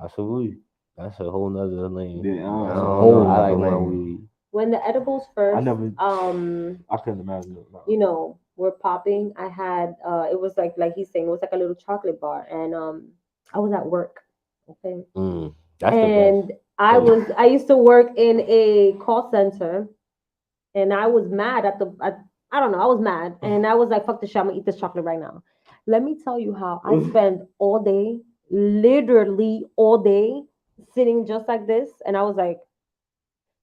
Absolutely. That's a whole nother lane. Yeah, I like my weed. When the edibles first, I couldn't imagine it. No. Were popping. I had it was like he's saying, it was like a little chocolate bar, and I was at work. Okay. That's and the best. I used to work in a call center, and I was mad I don't know, I was mad, and I was like, fuck this shit, I'm gonna eat this chocolate right now. Let me tell you how I spent all day, literally all day, sitting just like this, and I was like,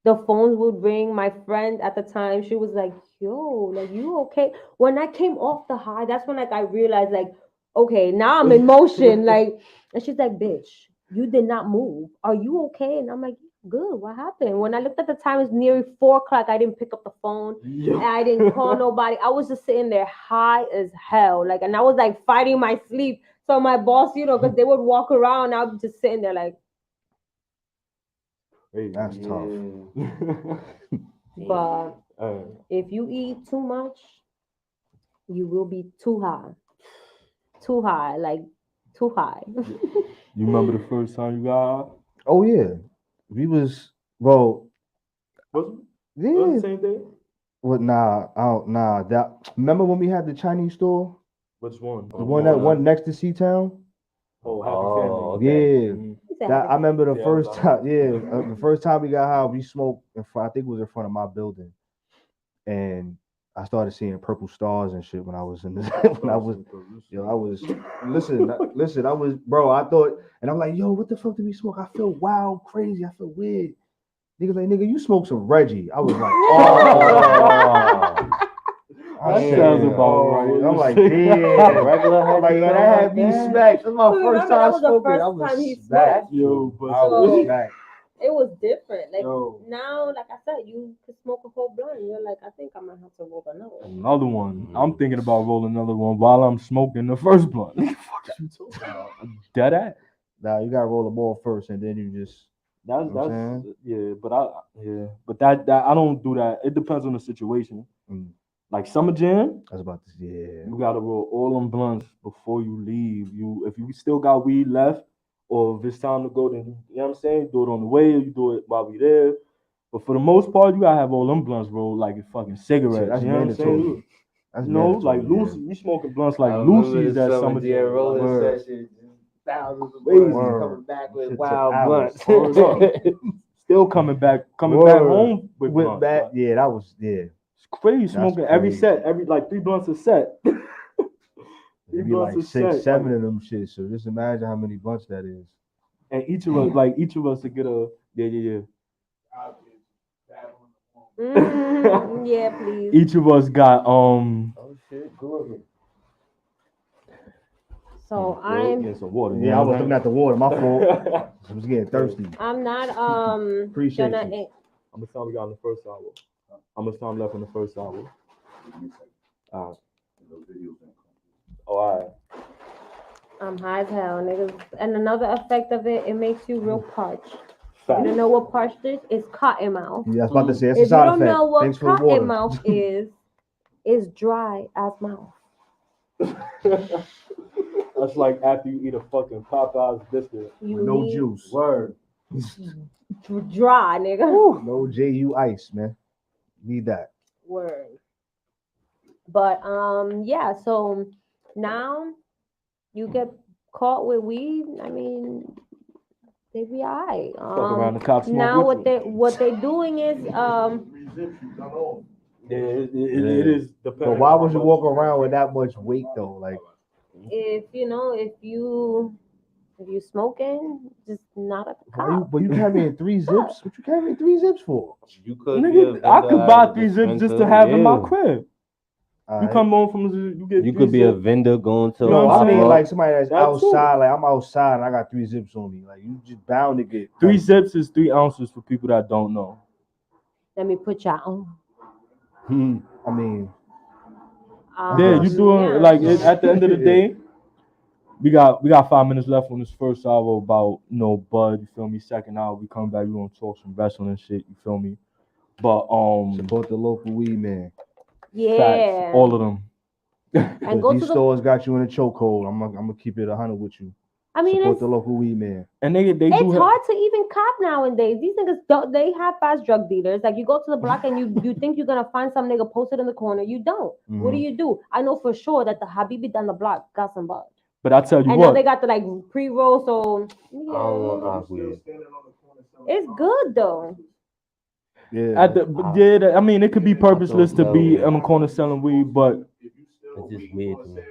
the phones would ring. My friend at the time, she was like, yo, like, you okay? When I came off the high, that's when like I realized like, okay, now I'm in motion. Like, and she's like, bitch, you did not move. Are you okay? And I'm like, good. What happened? When I looked at the time, it was nearly 4 o'clock. I didn't pick up the phone. And I didn't call nobody. I was just sitting there high as hell. Like, and I was like fighting my sleep. So my boss, because they would walk around, I was just sitting there like, that's tough. But if you eat too much, you will be too high. Too high, like too high. You remember the first time you got high? Oh yeah, we was the same day. What? Nah. That remember when we had the Chinese store? Which one? The one that went next to C-Town. Oh, Happy Family. Okay. Yeah. That I remember the first time. Yeah, the first time we got high, we smoked in front. I think it was in front of my building, and I started seeing purple stars and shit when I was in this. Listen. I was, bro. I thought, and I'm like, yo, what the fuck did we smoke? I feel wild, crazy. I feel weird. Niggas like, nigga, you smoke some Reggie. I was like, oh. That sounds about right. I'm like, damn. Regular I'm like, yo, that had me smacked. That's my first time smoking. I was smacked. Yo, but I was smacked. It was different. Like Yo. now, like I said, you could smoke a whole blunt. You're like, I think I might have to roll Another one. I'm thinking about rolling another one while I'm smoking the first blunt. What the fuck you talking about? Dead ass. Nah, you gotta roll the ball first, and then you just. That's but that I don't do that. It depends on the situation. Like summer jam, I was about to say, you gotta roll all them blunts before you leave. If you still got weed left, or if it's time to go, then you know what I'm saying, do it on the way, or you do it while we there. But for the most part, you gotta have all them blunts rolled like a fucking cigarette. That's you know what I'm saying? That's like Lucy, we smoking blunts like Lucy's that summer jam rolling session. Thousands of blunts coming back with wild blunts. Still coming back home with blunts. Back. Yeah, that was It's crazy smoking every set, every like 3 blunts a set. It'd be like 6, 7 of them shit. So just imagine how many blunts that is. And each of us to get a yeah, please. Each of us got Oh shit, good. So get some water. Yeah, I was looking at the water. My fault. I was getting thirsty. I'm not Appreciate you. How much time we got in the first hour? How much time left in the first hour? All right. I'm high as hell, niggas. And another effect of it, it makes you real parched. You don't know what parched is? It's cotton mouth. Yeah, I was about to say, that's if a side you don't effect. know what Thanks for the cotton water. mouth is, it's dry as mouth. That's like after you eat a fucking Popeye's biscuit. No juice. Word. Dry, nigga. No JU ice, man. Need that. Word. But yeah, so now you get caught with weed, I mean, they be alright. Fuck around the cops. Now what they're doing is it is. But why would you walk around with that much weight though? Like, if you smoking, just not at the cop. But you carrying 3 zips? What you carrying 3 zips for? You could. Nigga, I could buy 3 zips just to have in my crib. You come home from you get. You could be a vendor going to. No, I mean like somebody that's outside. Like I'm outside and I got 3 zips on me. Like you just bound to get 3 zips is 3 ounces for people that don't know. Let me put y'all on. I mean, you doing like at the end of the day. We got 5 minutes left on this first hour about Bud. You feel me? Second hour we come back. We gonna talk some wrestling and shit. You feel me? But support the local weed man. Yeah, facts, all of them. And go these to stores got you in a chokehold. I'm gonna keep it 100 with you. I mean, support the local weed man. And they it's hard to even cop nowadays. These niggas they have fast drug dealers. Like you go to the block and you think you're gonna find some nigga posted in the corner. You don't. What do? I know for sure that the Habibi down the block got some bud. But I tell you what. Now they got the like pre-roll, so it's good though. Yeah. I mean, it could be purposeless to be on the corner selling weed, but it's just weird to me.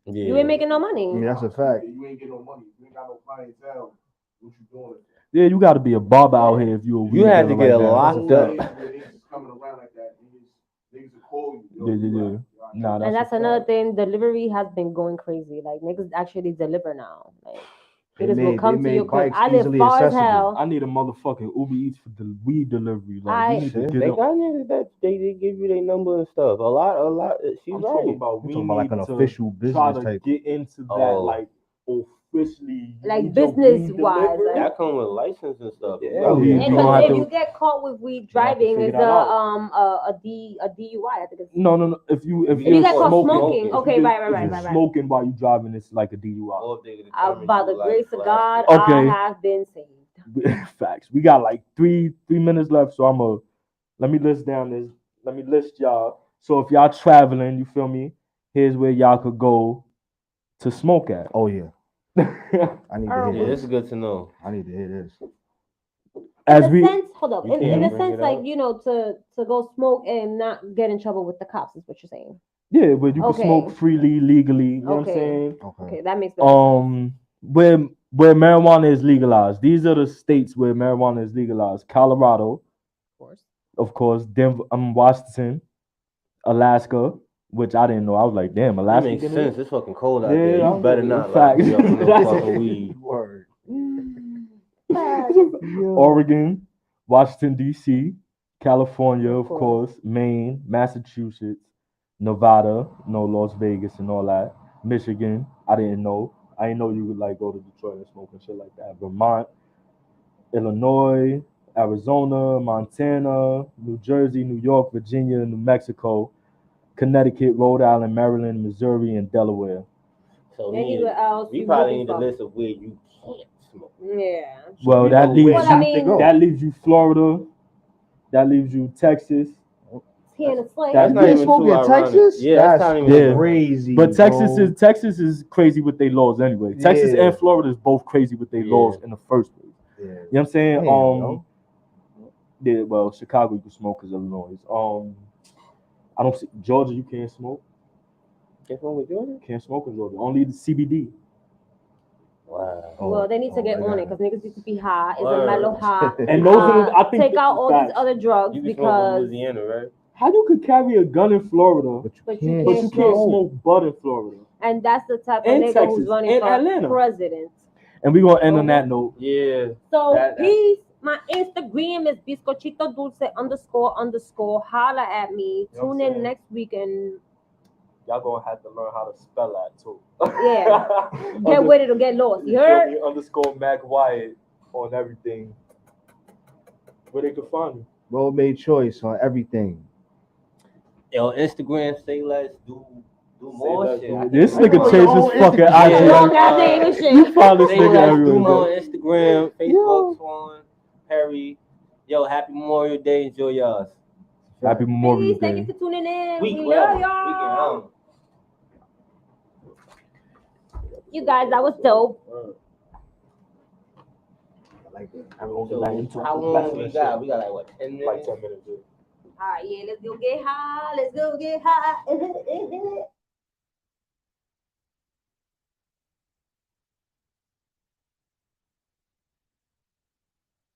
Yeah. You ain't making no money. Yeah, that's a fact. You ain't getting no money. You ain't got no clientele. What you doing? Yeah, you got to be a barber out here if you a weed. You had to get locked up. Coming around like that. Niggas will call you. Yeah. Nah, and that's another thing. Delivery has been going crazy. Like niggas actually deliver now. Like niggas will come to your crib. I live far as hell. I need a motherfucking Uber Eats for the weed delivery. Like they got niggas that they give you their number and stuff. A lot. She's I'm right. talking about we talking about like an official business try to type. get into that like officially like business wise. That come with license and stuff. Yeah. If you get caught with weed driving, it's a DUI. I think it's no. If you get caught smoking, okay, right. Smoking while you driving, it's like a DUI. By the grace of God, okay. I have been saved. Facts. We got like 3 minutes left, so let me list y'all. So if y'all traveling, you feel me? Here's where y'all could go to smoke at. Oh yeah. I need to hear this. It's good to know. I need to hear this. Hold up. In a sense, like to go smoke and not get in trouble with the cops is what you're saying. Yeah, but you can smoke freely, legally. You know what I'm saying? Okay, that makes sense. Where marijuana is legalized. These are the states where marijuana is legalized. Colorado, of course. Denver, Washington, Alaska, which I didn't know. I was like, damn, That Alaska. makes sense. It's fucking cold out Yeah, there. You better not lock me up with no fucking weed. Word. Oregon, Washington, D.C., California, of course, Maine, Massachusetts, Nevada, Las Vegas and all that. Michigan, I didn't know. I didn't know you would like go to Detroit and smoke and shit like that. Vermont, Illinois, Arizona, Montana, New Jersey, New York, Virginia, New Mexico, Connecticut, Rhode Island, Maryland, Missouri, and Delaware. So anywhere else, we probably need a list of where you can't smoke. Yeah. Well, that leaves Well, I mean, that leaves you Florida. That leaves you Texas. That's not even too ironic. Texas? Yeah, that's not even crazy. But Texas is crazy with their laws anyway. Texas Yeah. and Florida is both crazy with their laws in the first place. Yeah. You know what I'm saying? Damn, Yeah, well, Chicago you can smoke because of Illinois. I don't see Georgia. You can't smoke. Can't smoke with Georgia. Can't smoke in Georgia. Only the CBD. Wow. Well, they need to get on it because niggas need to be high. It's a mellow high. And those are, I think, take out all these other drugs You can smoke in because Louisiana, right? How you could carry a gun in Florida, but you but can't you can't smoke bud in Florida. And that's the type of And nigga Texas, who's running and for Atlanta. president. And we're gonna end on that note. Yeah. So peace. My Instagram is bizcochito dulce __. Holla at me. You know what Tune I'm in saying? next week and Y'all gonna have to learn how to spell that too. yeah, get with it or get lost. You heard? _ MACK WYATT on everything. Where they can find you. Road made choice on everything. Yo, Instagram say let's do more shit. This nigga changed his fucking IG. You found this nigga Do everywhere. more on Instagram, Facebook, Swan, Perry. Yo, happy Memorial Day. Enjoy yours. Happy Memorial Peace. Thank Day. you for tuning in. Week We whatever. love y'all. Weekend, You guys, that was dope. How long we got? We got like what, 10 minutes? Like 10 minutes. All right, yeah, let's go get high. Let's go get high.